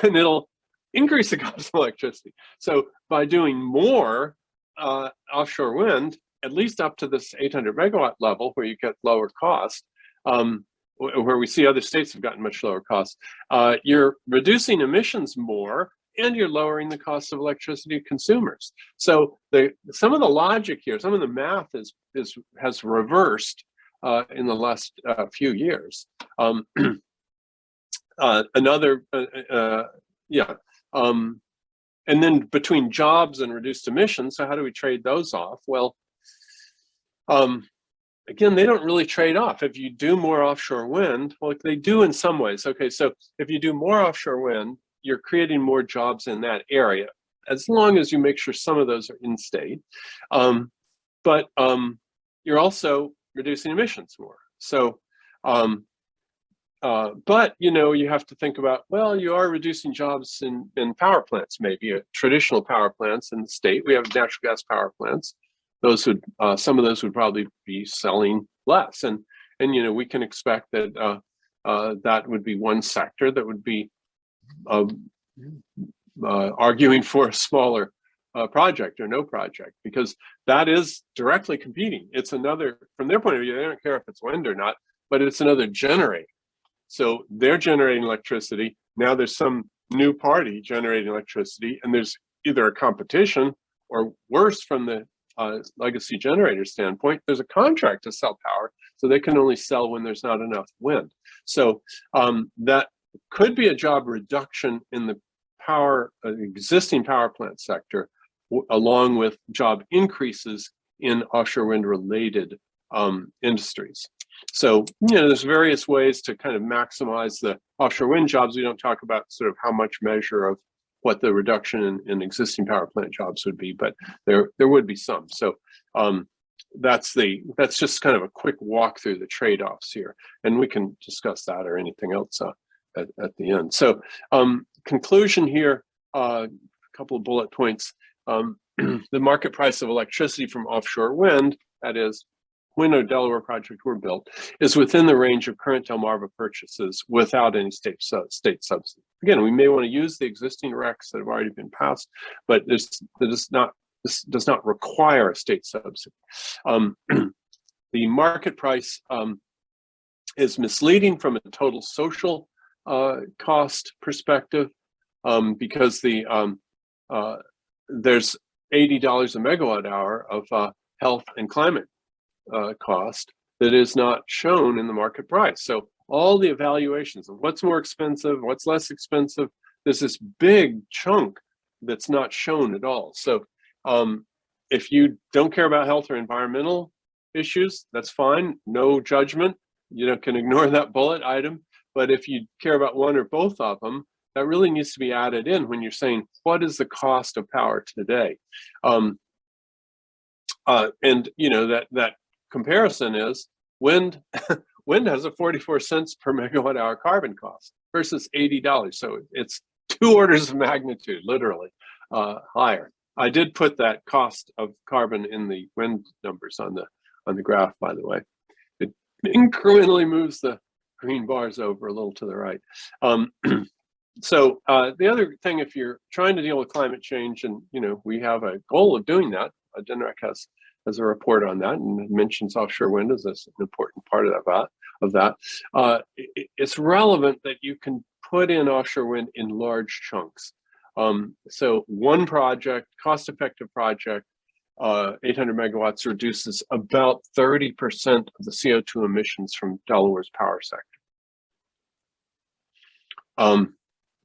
and it'll increase the cost of electricity. So by doing more offshore wind, at least up to this 800 megawatt level where you get lower cost, where we see other states have gotten much lower costs, you're reducing emissions more and you're lowering the cost of electricity to consumers. So some of the logic here, some of the math has reversed in the last few years. And then between jobs and reduced emissions, so how do we trade those off? Well, again, they don't really trade off. If you do more offshore wind, well, they do in some ways. Okay, so if you do more offshore wind, you're creating more jobs in that area, as long as you make sure some of those are in state. But you're also reducing emissions more. So but you have to think about, well, you are reducing jobs in power plants, maybe traditional power plants in the state. We have natural gas power plants. Those would some of those would probably be selling less, and we can expect that that would be one sector that would be arguing for a smaller project or no project, because that is directly competing. It's another, from their point of view, they don't care if it's wind or not, but it's another generator. So they're generating electricity. Now there's some new party generating electricity, and there's either a competition, or worse, from the legacy generator standpoint, there's a contract to sell power, so they can only sell when there's not enough wind. So that could be a job reduction in the power existing power plant sector, along with job increases in offshore wind related industries. So there's various ways to kind of maximize the offshore wind jobs. We don't talk about sort of how much measure of what the reduction in existing power plant jobs would be, but there would be some. So that's just kind of a quick walk through the trade-offs here, and we can discuss that or anything else at the end. So conclusion here, a couple of bullet points. The market price of electricity from offshore wind, that is, when a Delaware project were built, is within the range of current Delmarva purchases without any state subsidy. Again, we may want to use the existing recs that have already been passed, but this does not require a state subsidy. The market price is misleading from a total social cost perspective, because there's $80 a megawatt hour of health and climate cost that is not shown in the market price. So all the evaluations of what's more expensive, what's less expensive, there's this big chunk that's not shown at all. So if you don't care about health or environmental issues, that's fine, no judgment, can ignore that bullet item. But if you care about one or both of them, that really needs to be added in when you're saying, what is the cost of power today? And that comparison is wind has a 44 cents per megawatt hour carbon cost versus $80. So it's 2 orders of magnitude, literally, higher. I did put that cost of carbon in the wind numbers on the graph, by the way. It incrementally moves the green bars over a little to the right. So the other thing, if you're trying to deal with climate change, and we have a goal of doing that, DNREC has a report on that, and it mentions offshore wind as an important part of that. It's relevant that you can put in offshore wind in large chunks. So one project, cost-effective project, 800 megawatts, reduces about 30% of the CO2 emissions from Delaware's power sector.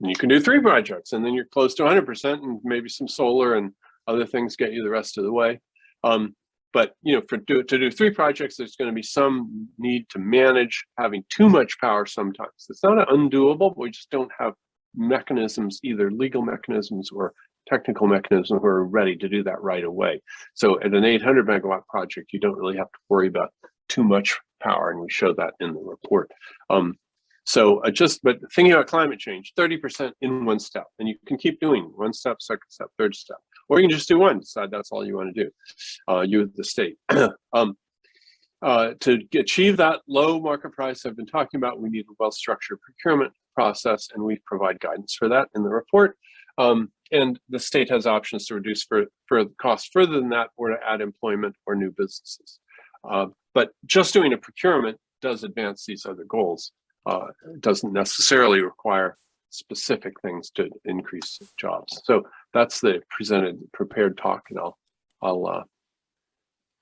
And you can do 3 projects, and then you're close to 100%, and maybe some solar and other things get you the rest of the way. But to do 3 projects, there's going to be some need to manage having too much power sometimes. It's not undoable, but we just don't have mechanisms, either legal mechanisms or technical mechanisms, who are ready to do that right away. So at an 800 megawatt project, you don't really have to worry about too much power, and we show that in the report. But thinking about climate change, 30% in one step, and you can keep doing 1 step, 2nd step, 3rd step, or you can just do 1, decide that's all you want to do, you the state. To achieve that low market price I've been talking about, we need a well-structured procurement process, and we provide guidance for that in the report. And the state has options to reduce for costs further than that, or to add employment or new businesses. But just doing a procurement does advance these other goals. It doesn't necessarily require specific things to increase jobs. So that's the prepared talk, and I'll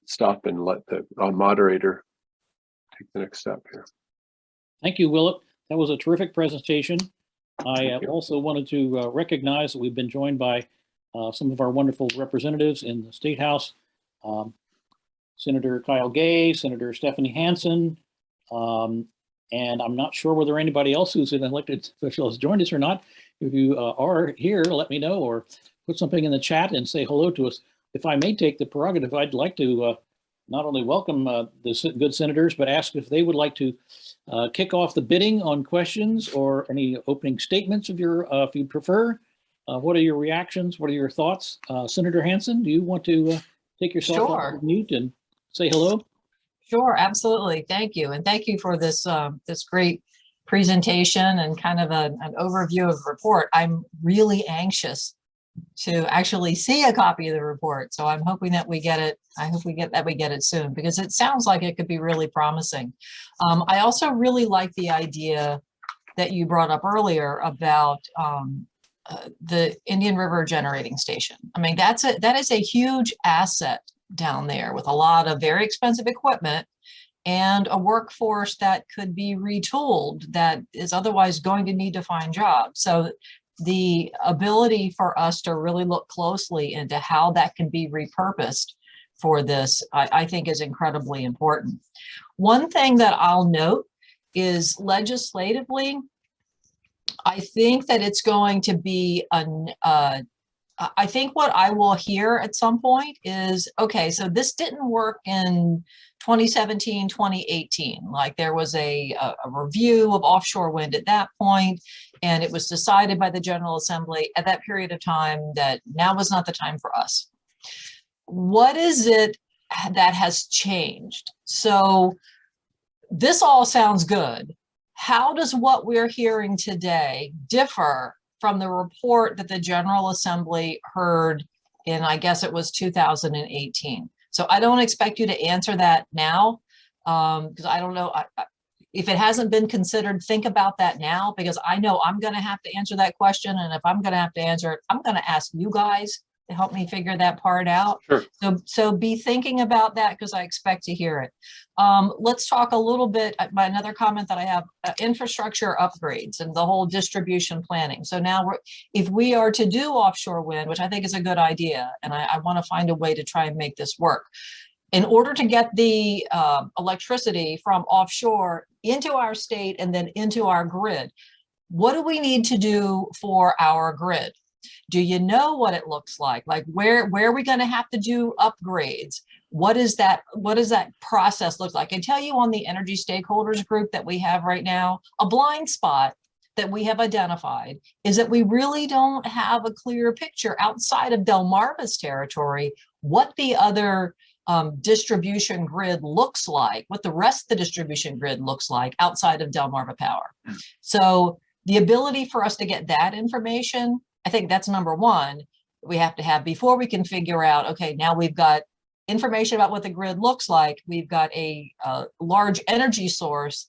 stop and let the moderator take the next step here.
Thank you, Willett. That was a terrific presentation. I also wanted to recognize that we've been joined by some of our wonderful representatives in the State House, Senator Kyle Gay, Senator Stephanie Hansen, and I'm not sure whether anybody else who's an elected official has joined us or not. If you are here, let me know, or put something in the chat and say hello to us. If I may take the prerogative, I'd like to not only welcome the good senators, but ask if they would like to kick off the bidding on questions or any opening statements if you prefer. What are your reactions? What are your thoughts? Senator Hansen, do you want to take yourself off
Sure.
of mute and say hello?
Sure, absolutely. Thank you. And thank you for this this great presentation and kind of an overview of the report. I'm really anxious to actually see a copy of the report. So I'm hoping that we get it. I hope we get it soon, because it sounds like it could be really promising. I also really like the idea that you brought up earlier about the Indian River Generating Station. I mean, that is a huge asset down there with a lot of very expensive equipment and a workforce that could be retooled that is otherwise going to need to find jobs. So the ability for us to really look closely into how that can be repurposed for this, I think is incredibly important. One thing that I'll note is legislatively, I think that it's going to be I think what I will hear at some point is, okay, so this didn't work in 2017, 2018. Like there was a review of offshore wind at that point, and it was decided by the General Assembly at that period of time that now was not the time for us. What is it that has changed? So this all sounds good. How does what we're hearing today differ from the report that the General Assembly heard in, I guess it was 2018? So I don't expect you to answer that now, because I don't know. If it hasn't been considered, think about that now, because I know I'm going to have to answer that question. And if I'm going to have to answer it, I'm going to ask you guys to help me figure that part out.
Sure.
So be thinking about that, because I expect to hear it. Let's talk a little bit, another comment that I have, infrastructure upgrades and the whole distribution planning. So now if we are to do offshore wind, which I think is a good idea, and I want to find a way to try and make this work, in order to get the electricity from offshore into our state and then into our grid, what do we need to do for our grid? Do you know what it looks like? Like where are we going to have to do upgrades? What does that process look like? I tell you, on the energy stakeholders group that we have right now, a blind spot that we have identified is that we really don't have a clear picture outside of Delmarva's territory what the other distribution grid looks like, what the rest of the distribution grid looks like outside of Delmarva Power. So the ability for us to get that information, I think that's number one we have to have before we can figure out, okay, now we've got information about what the grid looks like. We've got a large energy source.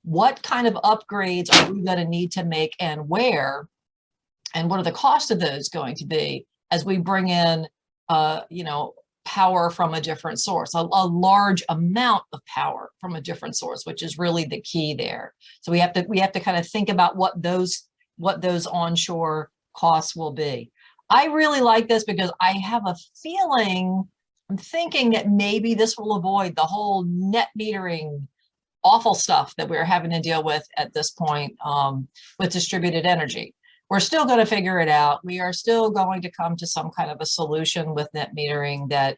What kind of upgrades are we going to need to make and where? And what are the costs of those going to be as we bring in, power from a different source, a large amount of power from a different source, which is really the key there. So we have to kind of think about what those onshore costs will be. I really like this because I have a feeling, I'm thinking that maybe this will avoid the whole net metering awful stuff that we're having to deal with at this point with distributed energy. We're still going to figure it out. We are still going to come to some kind of a solution with net metering that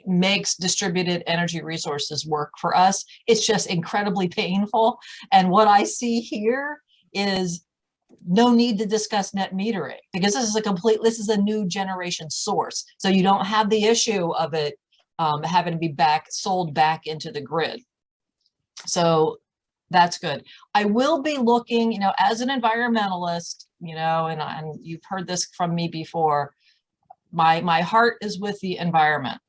makes distributed energy resources work for us. It's just incredibly painful. And what I see here is no need to discuss net metering, because this is a new generation source. So you don't have the issue of it having to be sold back into the grid. So that's good. I will be looking, as an environmentalist, and you've heard this from me before, my heart is with the environment.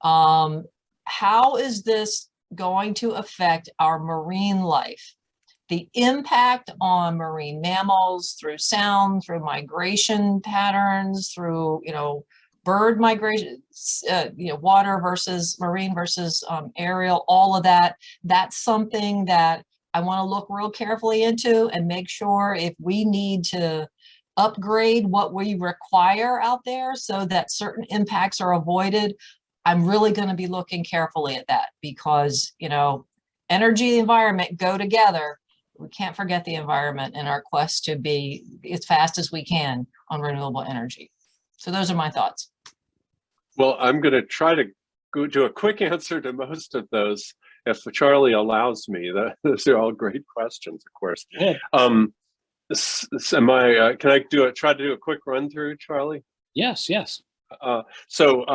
How is this going to affect our marine life? The impact on marine mammals through sound, through migration patterns, through, bird migration, water versus marine versus aerial, all of that. That's something that I want to look real carefully into and make sure if we need to upgrade what we require out there so that certain impacts are avoided. I'm really going to be looking carefully at that, because, energy and environment go together. We can't forget the environment in our quest to be as fast as we can on renewable energy. So those are my thoughts.
Well, I'm going to try to go do a quick answer to most of those, if Charlie allows me. Those are all great questions, of course.
Go ahead.
Can I try to do a quick run through, Charlie?
Yes, yes.
So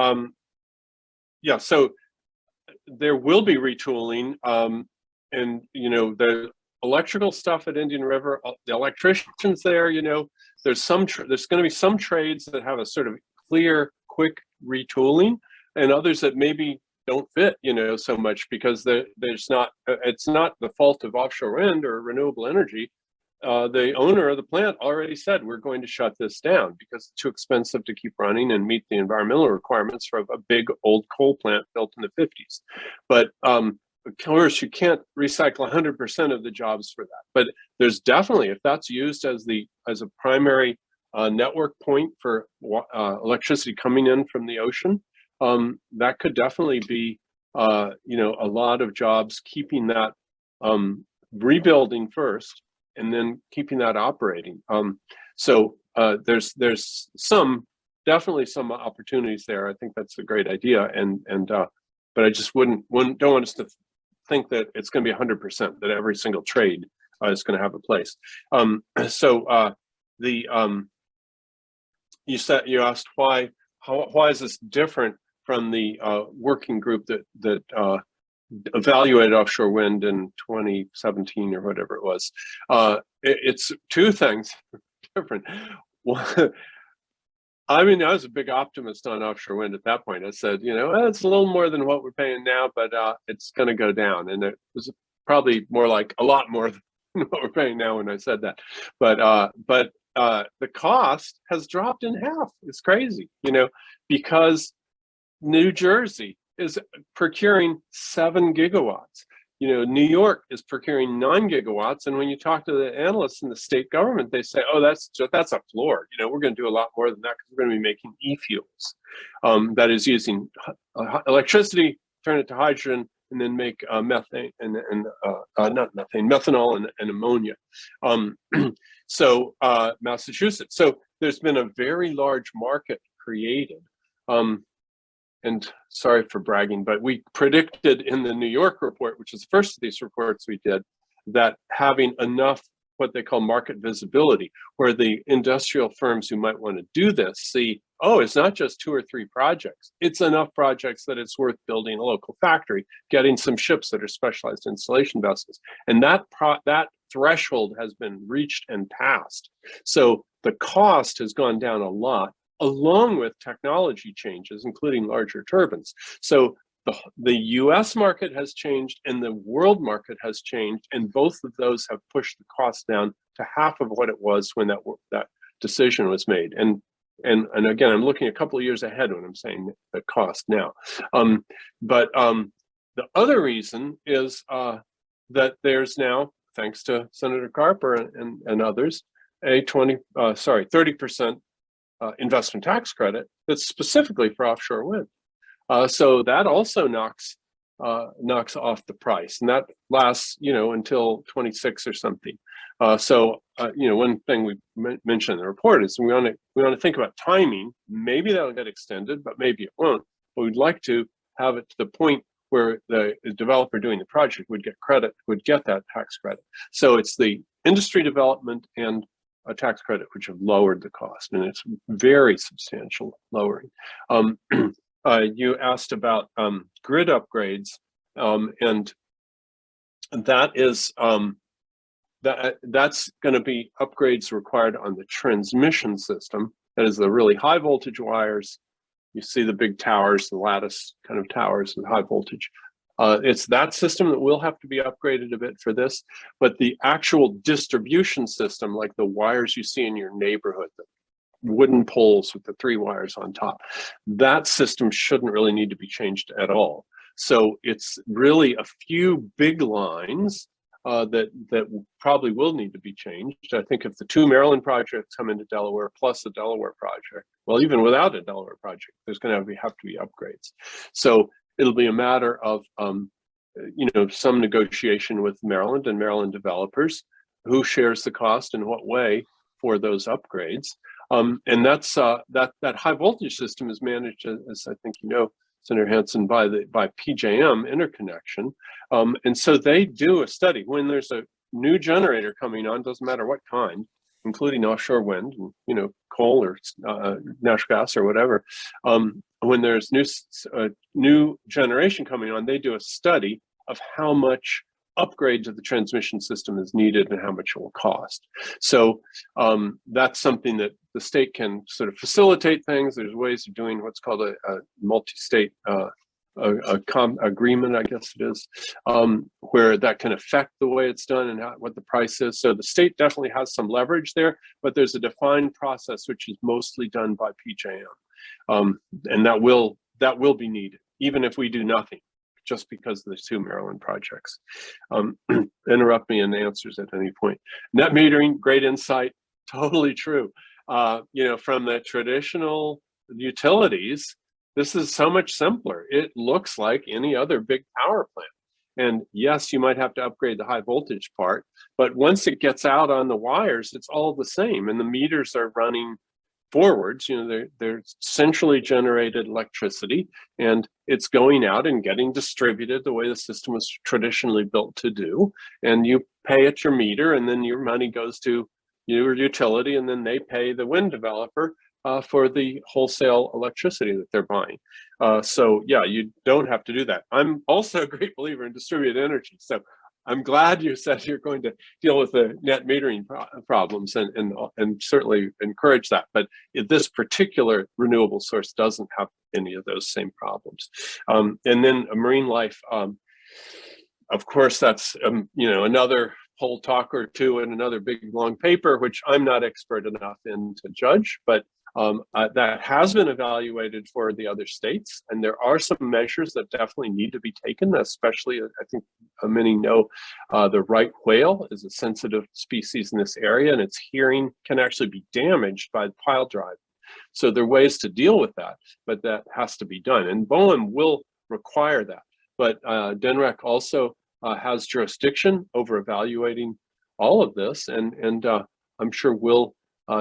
there will be retooling, and the electrical stuff at Indian River, the electricians there, there's there's going to be some trades that have a sort of clear, quick retooling, and others that maybe don't fit, so much because it's not the fault of offshore wind or renewable energy. The owner of the plant already said, we're going to shut this down because it's too expensive to keep running and meet the environmental requirements for a big old coal plant built in the 50s. But of course, you can't recycle 100% of the jobs for that. But there's definitely, if that's used as a primary network point for electricity coming in from the ocean, that could definitely be a lot of jobs, keeping that rebuilding first, and then keeping that operating. So there's definitely some opportunities there. I think that's a great idea, but I just don't want us to think that it's going to be 100%, that every single trade is going to have a place. You asked why is this different from the working group that evaluated offshore wind in 2017 or whatever it was. It's two things different. Well, I mean, I was a big optimist on offshore wind at that point. I said, it's a little more than what we're paying now, but it's going to go down. And it was probably more like a lot more than what we're paying now when I said that. But the cost has dropped in half. It's crazy, because New Jersey is procuring 7 gigawatts. New York is procuring 9 gigawatts. And when you talk to the analysts in the state government, they say, oh, that's a floor. We're going to do a lot more than that because we're going to be making e-fuels. That is using electricity, turn it to hydrogen, and then make methane and not methane, methanol and ammonia. So Massachusetts. So there's been a very large market created. And sorry for bragging, but we predicted in the New York report, which is the first of these reports we did, that having enough what they call market visibility, where the industrial firms who might want to do this see, oh, it's not just 2 or 3 projects. It's enough projects that it's worth building a local factory, getting some ships that are specialized installation vessels. And that threshold has been reached and passed. So the cost has gone down a lot, along with technology changes, including larger turbines. So the US market has changed and the world market has changed, and both of those have pushed the cost down to half of what it was when that decision was made. And again, I'm looking a couple of years ahead when I'm saying the cost now. But the other reason is that there's now, thanks to Senator Carper and others, a 30% investment tax credit that's specifically for offshore wind. So that also knocks off the price, and that lasts, until 26 or something. One thing we mentioned in the report is we want to think about timing. Maybe that'll get extended, but maybe it won't. But we'd like to have it to the point where the developer doing the project would get that tax credit. So it's the industry development and a tax credit which have lowered the cost, and it's very substantial lowering. You asked about grid upgrades, and that is that's going to be upgrades required on the transmission system. That is the really high voltage wires. You see the big towers, the lattice kind of towers with high voltage. It's that system that will have to be upgraded a bit for this, but the actual distribution system, like the wires you see in your neighborhood, the wooden poles with the 3 wires on top, that system shouldn't really need to be changed at all. So it's really a few big lines that probably will need to be changed. I think if the 2 Maryland projects come into Delaware plus the Delaware project, well, even without a Delaware project, there's going to have to be upgrades. So it'll be a matter of some negotiation with Maryland and Maryland developers, who shares the cost in what way for those upgrades. And that's that high voltage system is managed, as I think you know, Senator Hansen, by PJM interconnection. And so they do a study when there's a new generator coming on, doesn't matter what kind, including offshore wind, and, you know, coal or natural gas or whatever. When there's new generation coming on, they do a study of how much upgrade to the transmission system is needed and how much it will cost. So that's something that the state can sort of facilitate things. There's ways of doing what's called a multi-state agreement, I guess it is, where that can affect the way it's done and what the price is. So the state definitely has some leverage there, but there's a defined process which is mostly done by PJM, and that will be needed, even if we do nothing, just because of the two Maryland projects. Interrupt me in answers at any point. Net metering, great insight, totally true. You know, from the traditional utilities, this is so much simpler. It looks like any other big power plant. And yes, you might have to upgrade the high voltage part, but once it gets out on the wires, it's all the same. And the meters are running forwards, you know, they're centrally generated electricity, and it's going out and getting distributed the way the system was traditionally built to do. And you pay at your meter, and then your money goes to your utility, and then they pay the wind developer for the wholesale electricity that they're buying. So yeah, you don't have to do that. I'm also a great believer in distributed energy. So I'm glad you said you're going to deal with the net metering problems and certainly encourage that. But this particular renewable source doesn't have any of those same problems. And then marine life, of course, that's you know, another whole talk or two and another big long paper, which I'm not expert enough in to judge, but that has been evaluated for the other states, and there are some measures that definitely need to be taken, especially, I think many know, the right whale is a sensitive species in this area, and its hearing can actually be damaged by pile driving. So there are ways to deal with that, but that has to be done, and BOEM will require that. But DNREC also has jurisdiction over evaluating all of this, and I'm sure we'll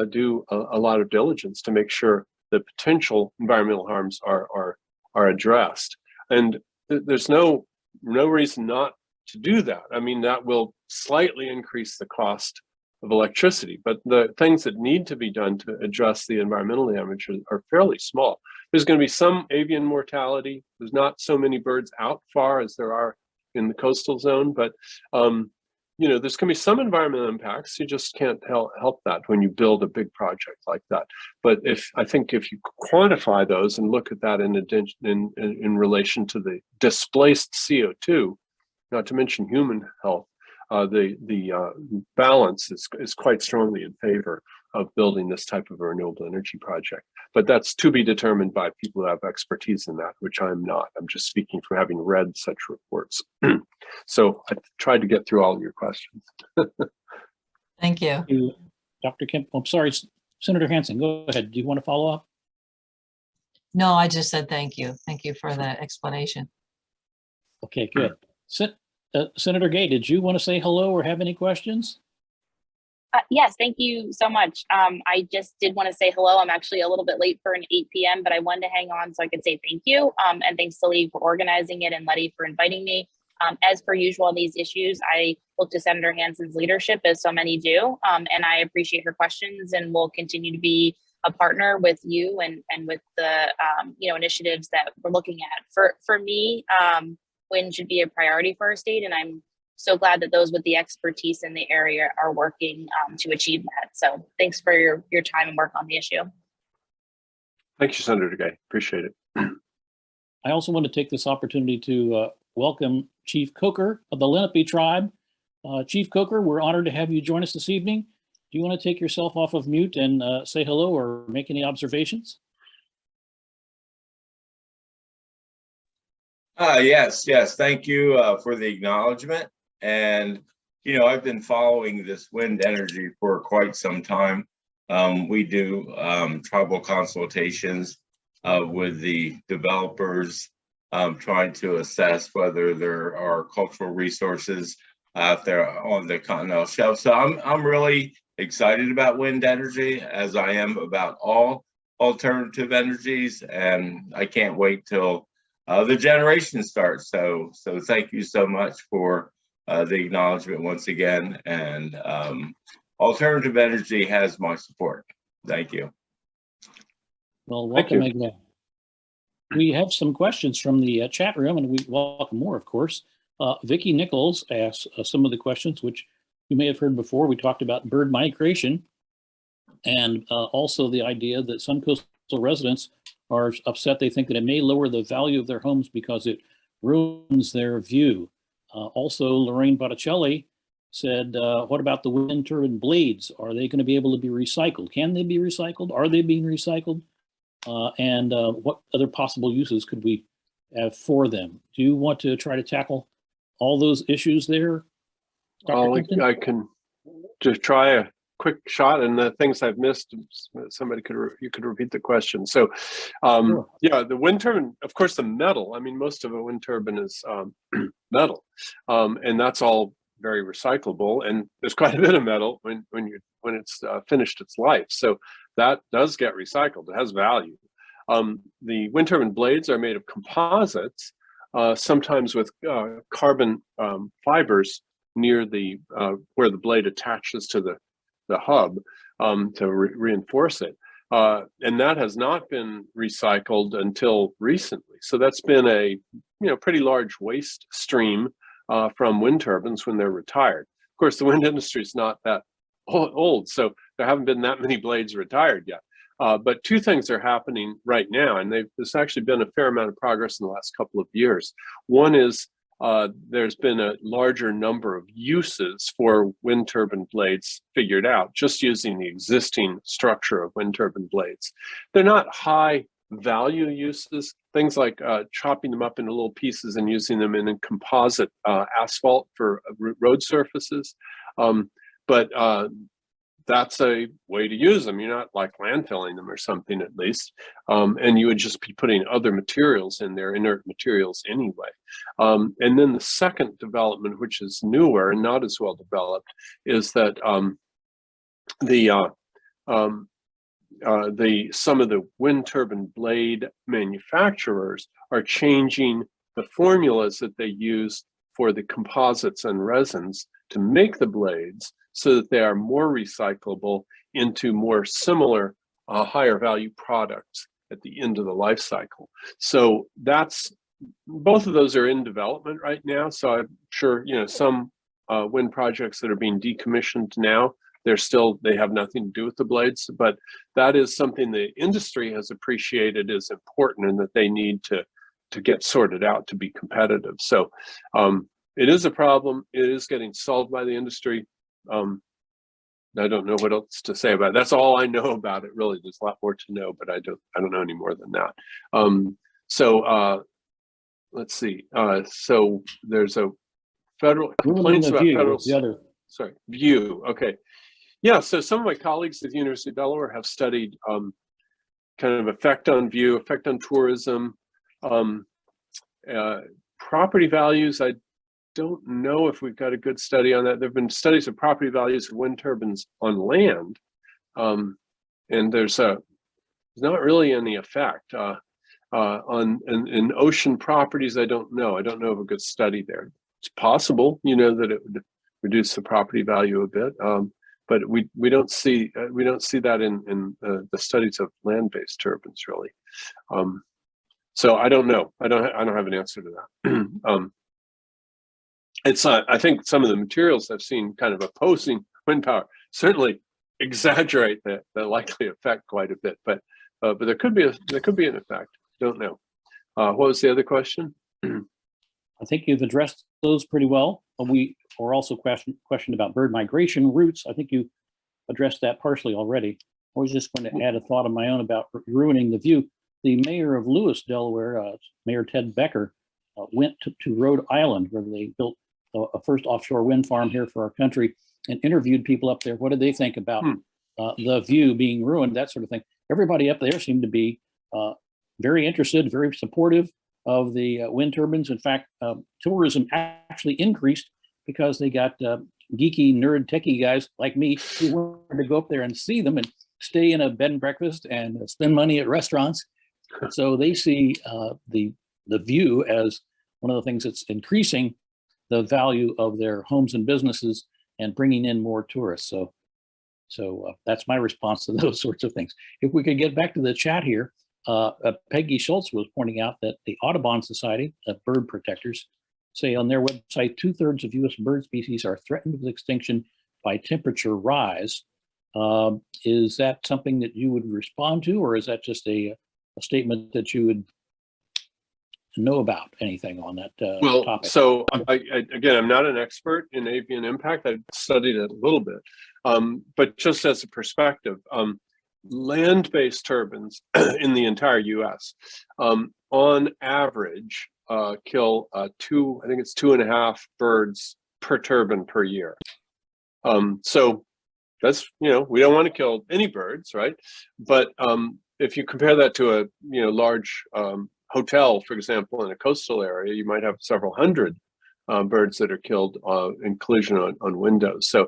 do a lot of diligence to make sure the potential environmental harms are addressed. And there's no reason not to do that. I mean, that will slightly increase the cost of electricity, but the things that need to be done to address the environmental damage are fairly small. There's going to be some avian mortality. There's not so many birds out far as there are in the coastal zone, but you know, there's going to be some environmental impacts. You just can't help that when you build a big project like that. But I think if you quantify those and look at that in relation to the displaced CO2, not to mention human health, the balance is quite strongly in favor of building this type of a renewable energy project. But that's to be determined by people who have expertise in that, which I'm not. I'm just speaking from having read such reports. So I tried to get through all of your questions.
Thank you.
Dr. Kemp, I'm sorry, Senator Hansen, go ahead. Do you want to follow up?
No, I just said thank you. Thank you for the explanation.
Okay, good. Senator Gay, did you want to say hello or have any questions?
Yes, thank you so much. I just did want to say hello. I'm actually a little bit late for an 8 p.m., but I wanted to hang on so I could say thank you. And thanks to Lee for organizing it and Letty for inviting me. As per usual on these issues, I look to Senator Hansen's leadership, as so many do, and I appreciate her questions, and will continue to be a partner with you and with the you know, initiatives that we're looking at. For me, wind should be a priority for our state, and I'm so glad that those with the expertise in the area are working to achieve that. So thanks for your time and work on the issue.
Thank you, Senator Gay. Appreciate it.
I also want to take this opportunity to welcome Chief Coker of the Lenape tribe. Chief Coker, we're honored to have you join us this evening. Do you want to take yourself off of mute and say hello or make any observations?
Yes. Thank you for the acknowledgement. And, you know, I've been following this wind energy for quite some time. We do tribal consultations with the developers, trying to assess whether there are cultural resources out there on the continental shelf. So I'm really excited about wind energy as I am about all alternative energies, and I can't wait till the generation starts. So thank you so much for the acknowledgement once again, and alternative energy has my support. Thank you.
Well,
Thank
welcome
you.
again. We have some questions from the chat room, and we welcome more, of course. Vicki Nichols asked some of the questions, which you may have heard before. We talked about bird migration, and also the idea that some coastal residents are upset. They think that it may lower the value of their homes because it ruins their view. Also, Lorraine Botticelli said, what about the wind turbine blades? Are they going to be able to be recycled? Can they be recycled? Are they being recycled? And what other possible uses could we have for them? Do you want to try to tackle all those issues there, Dr. Clifton?
I can just try a quick shot, and the things I've missed, somebody you could repeat the question. So,
Sure.
yeah, the wind turbine, of course, the metal. I mean, most of a wind turbine is metal, and that's all very recyclable. And there's quite a bit of metal when it's finished its life. So that does get recycled. It has value. The wind turbine blades are made of composites, sometimes with carbon fibers near the where the blade attaches to the hub to reinforce it. And that has not been recycled until recently. So that's been a pretty large waste stream from wind turbines when they're retired. Of course, the wind industry is not that old, so there haven't been that many blades retired yet. But two things are happening right now, and there's actually been a fair amount of progress in the last couple of years. One is there's been a larger number of uses for wind turbine blades figured out, just using the existing structure of wind turbine blades. They're not high value uses, things like chopping them up into little pieces and using them in a composite asphalt for road surfaces. But that's a way to use them. You're not like landfilling them or something, at least. And you would just be putting other materials in there, inert materials anyway. And then the second development, which is newer and not as well developed, is that some of the wind turbine blade manufacturers are changing the formulas that they use for the composites and resins to make the blades so that they are more recyclable into more similar higher value products at the end of the life cycle. So both of those are in development right now. So I'm sure some wind projects that are being decommissioned now, they have nothing to do with the blades, but that is something the industry has appreciated as important and that they need to get sorted out to be competitive. So it is a problem. It is getting solved by the industry. I don't know what else to say about it. That's all I know about it, really. There's a lot more to know, but I don't know any more than that. Let's see. So there's a federal complaints about federal.
The other.
Sorry, view. Okay. Yeah, so some of my colleagues at the University of Delaware have studied kind of effect on view, effect on tourism, property values. I don't know if we've got a good study on that. There have been studies of property values of wind turbines on land, and there's not really any effect in ocean properties. I don't know. I don't know of a good study there. It's possible, that it would reduce the property value a bit, but we don't see that in the studies of land-based turbines, really. So I don't know. I don't have an answer to that. I think some of the materials I've seen kind of opposing wind power certainly exaggerate the likely effect quite a bit, but there could be an effect. Don't know. What was the other question?
I think you've addressed those pretty well. We were also questioned about bird migration routes. I think you addressed that partially already. I was just going to add a thought of my own about ruining the view. The mayor of Lewis, Delaware, Mayor Ted Becker, went to Rhode Island, where they built a first offshore wind farm here for our country, and interviewed people up there. What did they think about the view being ruined, that sort of thing? Everybody up there seemed to be very interested, very supportive of the wind turbines. In fact, tourism actually increased because they got geeky nerd techie guys like me who wanted to go up there and see them and stay in a bed and breakfast and spend money at restaurants. So they see the view as one of the things that's increasing the value of their homes and businesses and bringing in more tourists. So that's my response to those sorts of things. If we could get back to the chat here, Peggy Schultz was pointing out that the Audubon Society of Bird Protectors say on their website, 2/3 of U.S. bird species are threatened with extinction by temperature rise. Is that something that you would respond to, or is that just a statement that you would know about anything on that
Well,
topic?
so again, I'm not an expert in avian impact. I've studied it a little bit, but just as a perspective, land-based turbines in the entire U.S. On average kill I think it's 2.5 birds per turbine per year. So that's, we don't want to kill any birds, right? But if you compare that to a large hotel, for example, in a coastal area, you might have several hundred birds that are killed in collision on windows. So,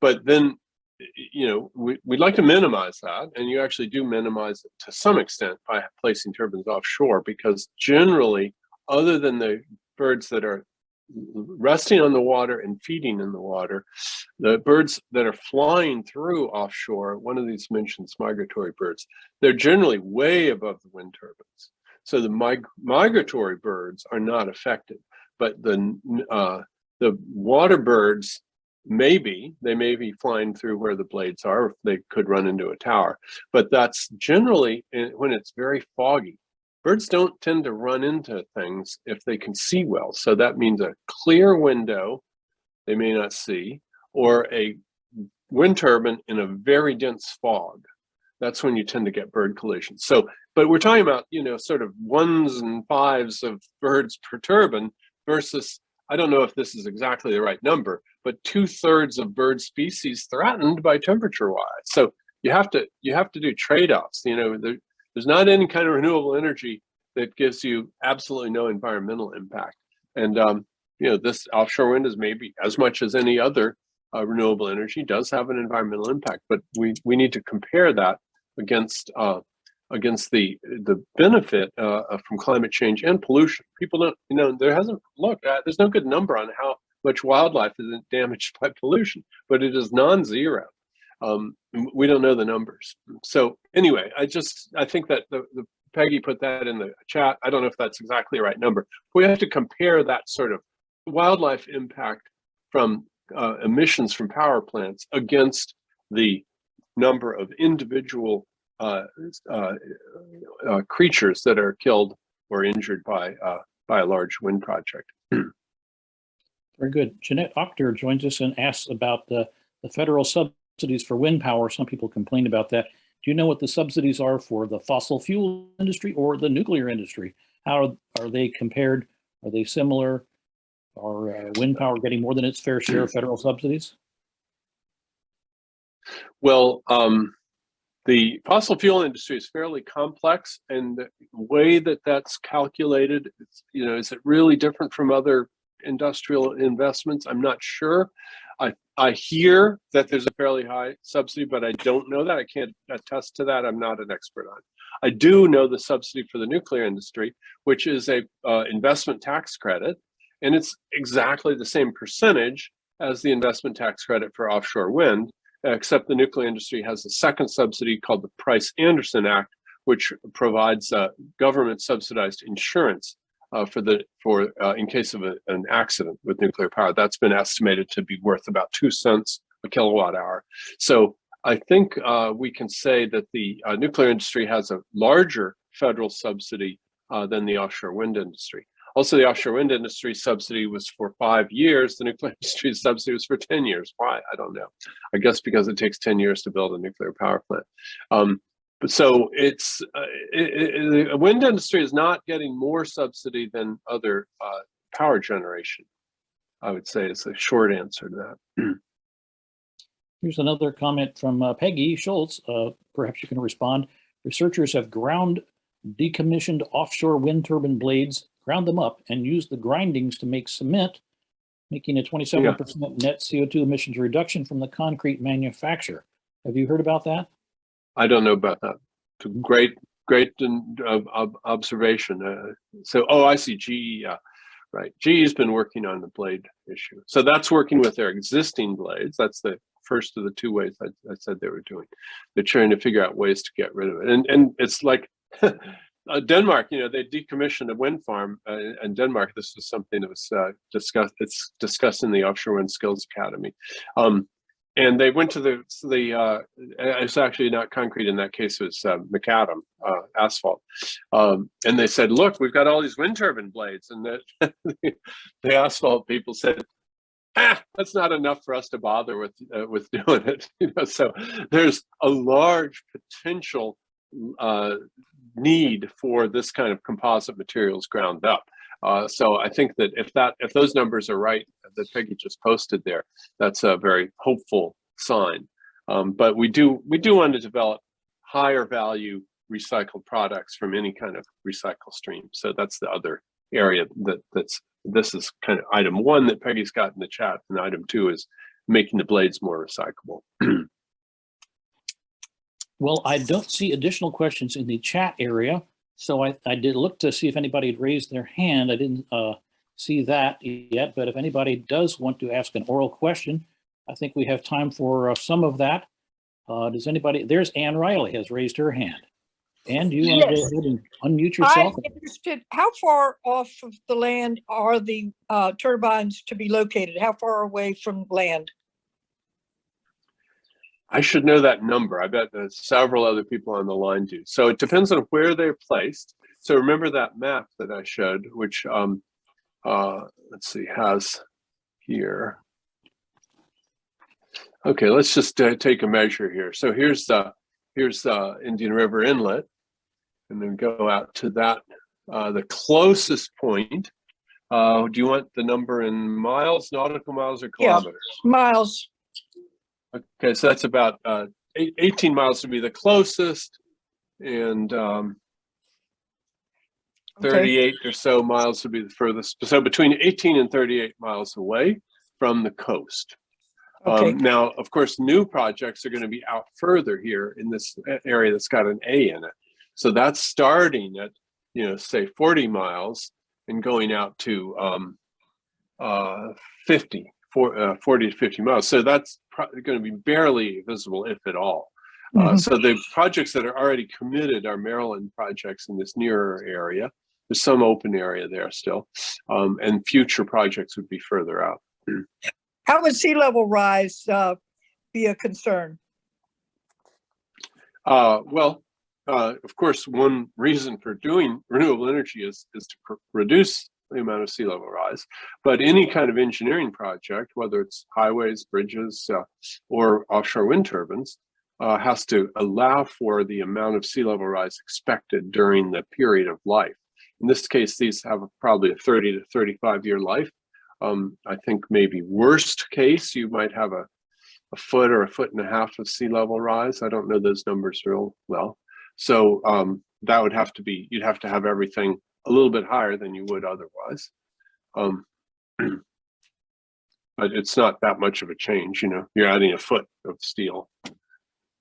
but then, we'd like to minimize that, and you actually do minimize it to some extent by placing turbines offshore, because generally, other than the birds that are resting on the water and feeding in the water, the birds that are flying through offshore, one of these mentions migratory birds, they're generally way above the wind turbines. So the migratory birds are not affected, but the water birds may be flying through where the blades are. They could run into a tower, but that's generally when it's very foggy. Birds don't tend to run into things if they can see well. So that means a clear window they may not see, or a wind turbine in a very dense fog. That's when you tend to get bird collisions. So, but we're talking about, sort of 1s and 5s of birds per turbine versus, I don't know if this is exactly the right number, but 2/3 of bird species threatened by temperature rise. So you have to do trade-offs. There's not any kind of renewable energy that gives you absolutely no environmental impact. And this offshore wind is maybe as much as any other renewable energy does have an environmental impact, but we need to compare that against the benefit from climate change and pollution. People don't, there's no good number on how much wildlife is damaged by pollution, but it is non-zero. We don't know the numbers. So anyway, I think that the Peggy put that in the chat. I don't know if that's exactly the right number. We have to compare that sort of wildlife impact from emissions from power plants against the number of individual creatures that are killed or injured by a large wind project.
Very good. Jeanette Octor joins us and asks about the federal subsidies for wind power. Some people complain about that. Do you know what the subsidies are for the fossil fuel industry or the nuclear industry? How are they compared? Are they similar? Are wind power getting more than its fair share of federal subsidies?
Well, the fossil fuel industry is fairly complex, and the way that that's calculated, is it really different from other industrial investments? I'm not sure. I hear that there's a fairly high subsidy, but I don't know that. I can't attest to that. I'm not an expert on it. I do know the subsidy for the nuclear industry, which is a investment tax credit, and it's exactly the same percentage as the investment tax credit for offshore wind, except the nuclear industry has a second subsidy called the Price-Anderson Act, which provides government subsidized insurance in case of an accident with nuclear power. That's been estimated to be worth about 2 cents a kilowatt hour. So I think we can say that the nuclear industry has a larger federal subsidy than the offshore wind industry. Also, the offshore wind industry subsidy was for 5 years. The nuclear industry subsidy was for 10 years. Why? I don't know. I guess because it takes 10 years to build a nuclear power plant. But so the wind industry is not getting more subsidy than other power generation, I would say, is the short answer to that.
Here's another comment from Peggy Schultz. Perhaps you can respond. Researchers have ground decommissioned offshore wind turbine blades, ground them up, and used the grindings to make cement making a 27% net CO2 emissions reduction from the concrete manufacturer. Have you heard about that?
I don't know about that. It's a great observation. Oh, I see. GE, right. GE's been working on the blade issue. So that's working with their existing blades. That's the first of the two ways I said they were doing. They're trying to figure out ways to get rid of it. And it's like Denmark, they decommissioned a wind farm in Denmark. This was something that was discussed. It's discussed in the Offshore Wind Skills Academy. And they went to it's actually not concrete in that case, it was macadam, asphalt. And they said, look, we've got all these wind turbine blades. And the asphalt people said, that's not enough for us to bother with doing it. So there's a large potential need for this kind of composite materials ground up. So I think that if those numbers are right that Peggy just posted there, that's a very hopeful sign. But we do want to develop higher value recycled products from any kind of recycle stream. So that's the other area this is kind of item one that Peggy's got in the chat, and item two is making the blades more recyclable.
Well, I don't see additional questions in the chat area. So I did look to see if anybody had raised their hand. I didn't see that yet, but if anybody does want to ask an oral question, I think we have time for some of that. Does anybody, there's Ann Riley has raised her hand. Ann, do you want to go ahead and unmute yourself?
I'm interested, how far off of the land are the turbines to be located? How far away from land?
I should know that number. I bet there's several other people on the line do. So it depends on where they're placed. So remember that map that I showed, which let's see, has here. Okay, let's just take a measure here. So here's the Indian River Inlet, and then go out to that, the closest point. Do you want the number in miles, nautical miles, or kilometers?
Yeah, miles.
Okay, so that's about 18 miles to be the closest, and 38 or so miles to be the furthest. So between 18 and 38 miles away from the coast.
Okay.
Now, of course, new projects are going to be out further here in this area that's got an A in it. So that's starting at, say 40 miles and going out to 40 to 50 miles. So that's going to be barely visible, if at all. So the projects that are already committed are Maryland projects in this nearer area. There's some open area there still. And future projects would be further out.
How would sea level rise be a concern?
Well, of course, one reason for doing renewable energy is to reduce the amount of sea level rise, but any kind of engineering project, whether it's highways, bridges, or offshore wind turbines, has to allow for the amount of sea level rise expected during the period of life. In this case, these have probably a 30 to 35 year life. I think maybe worst case, you might have a foot or a foot and a half of sea level rise. I don't know those numbers real well. So that would have to be, you'd have to have everything a little bit higher than you would otherwise. But it's not that much of a change, you're adding a foot of steel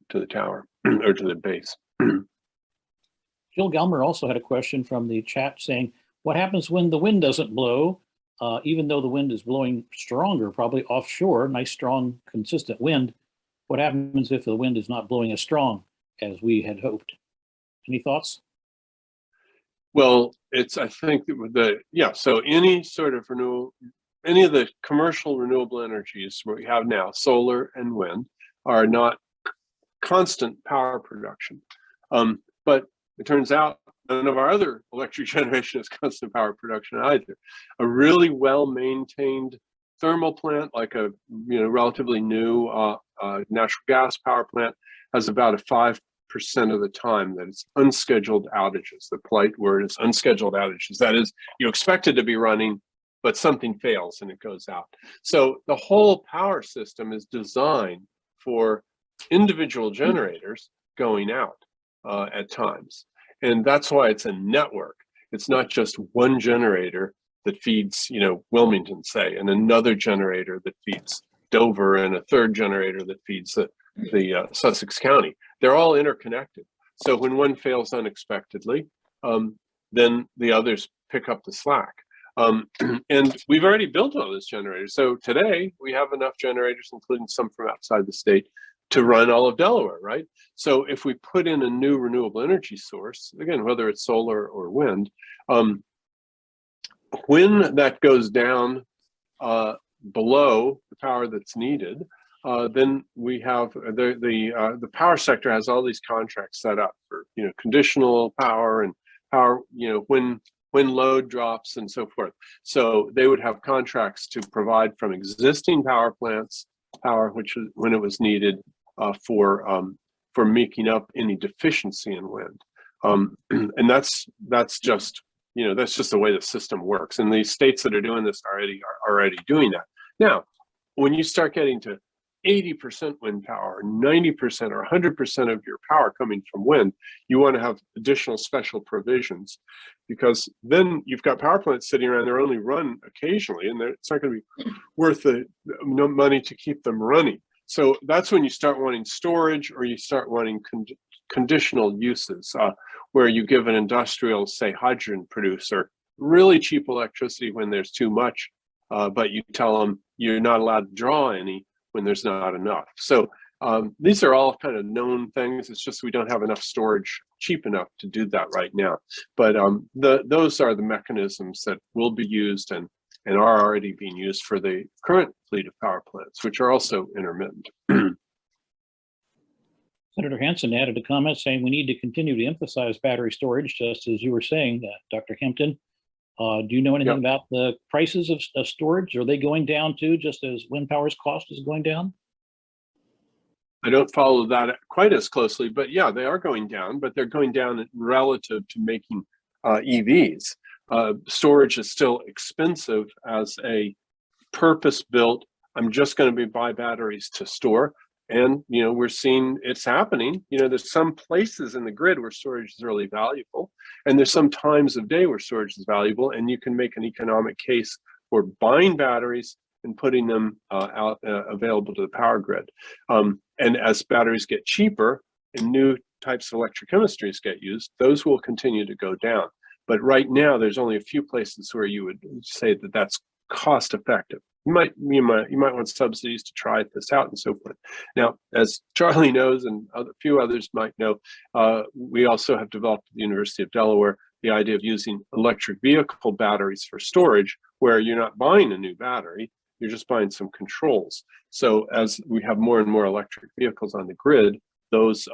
to the tower or to the base.
Jill Gelmer also had a question from the chat saying, what happens when the wind doesn't blow? Even though the wind is blowing stronger, probably offshore, nice, strong, consistent wind. What happens if the wind is not blowing as strong as we had hoped? Any thoughts?
Well, I think so any sort of any of the commercial renewable energies we have now, solar and wind, are not constant power production. But it turns out none of our other electric generation is constant power production either. A really well-maintained thermal plant, like a relatively new natural gas power plant, has about a 5% of the time that it's unscheduled outages. The polite word is unscheduled outages. That is, you expect it to be running, but something fails and it goes out. So the whole power system is designed for individual generators going out at times. And that's why it's a network. It's not just one generator that feeds, Wilmington, say, and another generator that feeds Dover, and a third generator that feeds the Sussex County. They're all interconnected. So when one fails unexpectedly, then the others pick up the slack. And we've already built all those generators. So today we have enough generators, including some from outside the state, to run all of Delaware, right? So if we put in a new renewable energy source, again, whether it's solar or wind, when that goes down below the power that's needed, then we have the power sector has all these contracts set up for conditional power and power when load drops and so forth. So they would have contracts to provide from existing power plants power, which is when it was needed for making up any deficiency in wind. And that's just the way the system works. And the states that are doing this are already doing that. Now, when you start getting to 80% wind power, 90% or 100% of your power coming from wind, you want to have additional special provisions, because then you've got power plants sitting around, they're only run occasionally, and it's not going to be worth the money to keep them running. So that's when you start wanting storage, or you start wanting conditional uses, where you give an industrial, say, hydrogen producer really cheap electricity when there's too much, but you tell them you're not allowed to draw any when there's not enough. So these are all kind of known things. It's just we don't have enough storage cheap enough to do that right now. But those are the mechanisms that will be used and are already being used for the current fleet of power plants, which are also intermittent.
Senator Hansen added a comment saying we need to continue to emphasize battery storage, just as you were saying, Dr. Kempton. Do you know anything about the prices of storage? Are they going down too, just as wind power's cost is going down?
I don't follow that quite as closely, but yeah, they are going down, but they're going down relative to making EVs. Storage is still expensive as a purpose-built, I'm just going to buy batteries to store. And, we're seeing it's happening. There's some places in the grid where storage is really valuable, and there's some times of day where storage is valuable, and you can make an economic case for buying batteries and putting them out available to the power grid. And as batteries get cheaper and new types of electrochemistries get used, those will continue to go down. But right now, there's only a few places where you would say that that's cost effective. You might want subsidies to try this out and so forth. Now, as Charlie knows, and a few others might know, we also have developed at the University of Delaware the idea of using electric vehicle batteries for storage, where you're not buying a new battery, you're just buying some controls. So as we have more and more electric vehicles on the grid, those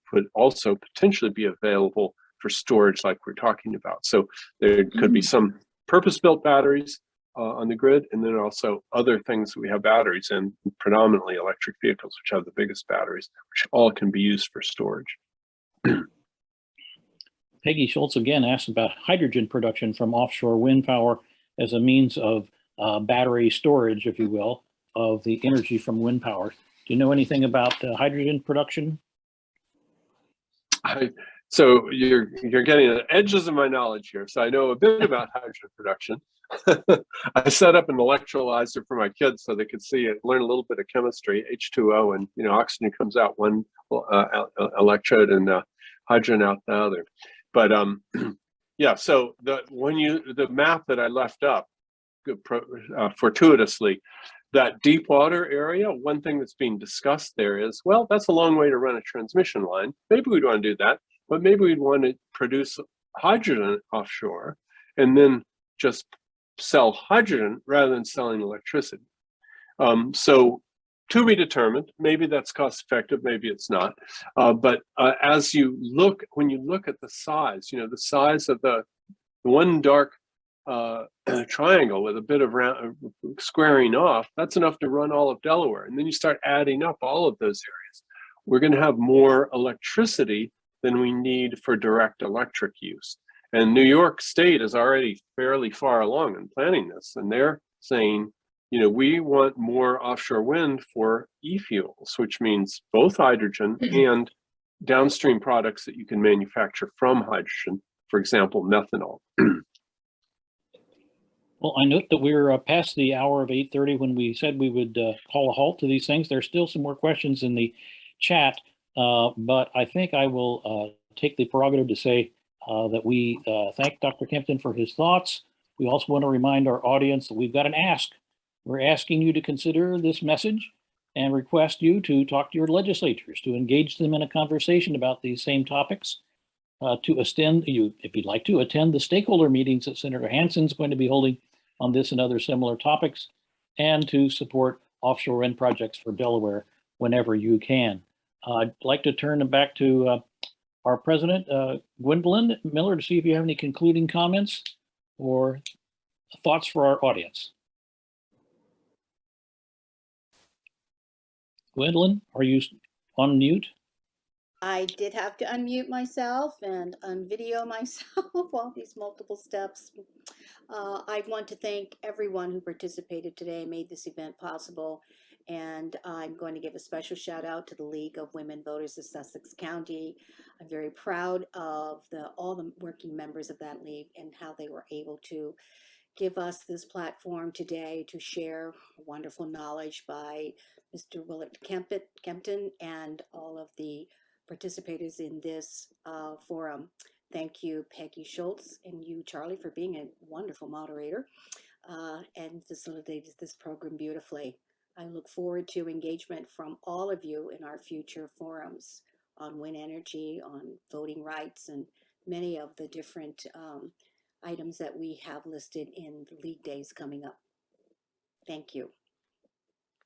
could also potentially be available for storage like we're talking about. So there could be some purpose-built batteries on the grid, and then also other things that we have batteries in, predominantly electric vehicles, which have the biggest batteries, which all can be used for storage.
Peggy Schultz again asked about hydrogen production from offshore wind power as a means of battery storage, if you will, of the energy from wind power. Do you know anything about hydrogen production?
So you're getting the edges of my knowledge here. So I know a bit about hydrogen production. I set up an electrolyzer for my kids so they could learn a little bit of chemistry, H2O, and oxygen comes out one electrode and hydrogen out the other. But yeah, so the map that I left up fortuitously, that deep water area, one thing that's being discussed there is, well, that's a long way to run a transmission line. Maybe we'd want to do that, but maybe we'd want to produce hydrogen offshore and then just sell hydrogen rather than selling electricity. So to be determined, maybe that's cost effective, maybe it's not. But when you look at the size, the size of the one dark triangle with a bit of round squaring off, that's enough to run all of Delaware. And then you start adding up all of those areas. We're going to have more electricity than we need for direct electric use. And New York State is already fairly far along in planning this. And they're saying, we want more offshore wind for e-fuels, which means both hydrogen and downstream products that you can manufacture from hydrogen, for example, methanol.
Well, I note that we're past the hour of 8:30 when we said we would call a halt to these things. There's still some more questions in the chat, but I think I will take the prerogative to say that we thank Dr. Kempton for his thoughts. We also want to remind our audience that we've got an ask. We're asking you to consider this message and request you to talk to your legislators, to engage them in a conversation about these same topics. To attend, if you'd like to, attend the stakeholder meetings that Senator Hansen's going to be holding on this and other similar topics, and to support offshore wind projects for Delaware whenever you can. I'd like to turn it back to our president, Gwendolyn Miller, to see if you have any concluding comments or thoughts for our audience. Gwendolyn, are you on mute?
I did have to unmute myself and unvideo myself, all these multiple steps. I want to thank everyone who participated today, made this event possible. And I'm going to give a special shout out to the League of Women Voters of Sussex County. I'm very proud of all the working members of that league and how they were able to give us this platform today to share wonderful knowledge by Mr. Willett Kempton and all of the participators in this forum. Thank you, Peggy Schultz, and you, Charlie, for being a wonderful moderator and facilitated this program beautifully. I look forward to engagement from all of you in our future forums on wind energy, on voting rights, and many of the different items that we have listed in the league days coming up. Thank you.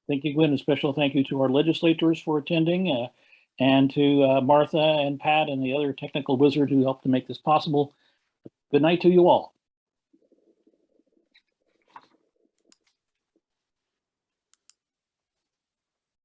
Thank you, Gwen. A special thank you to our legislators for attending and to Martha and Pat and the other technical wizard who helped to make this possible. Good night to you all.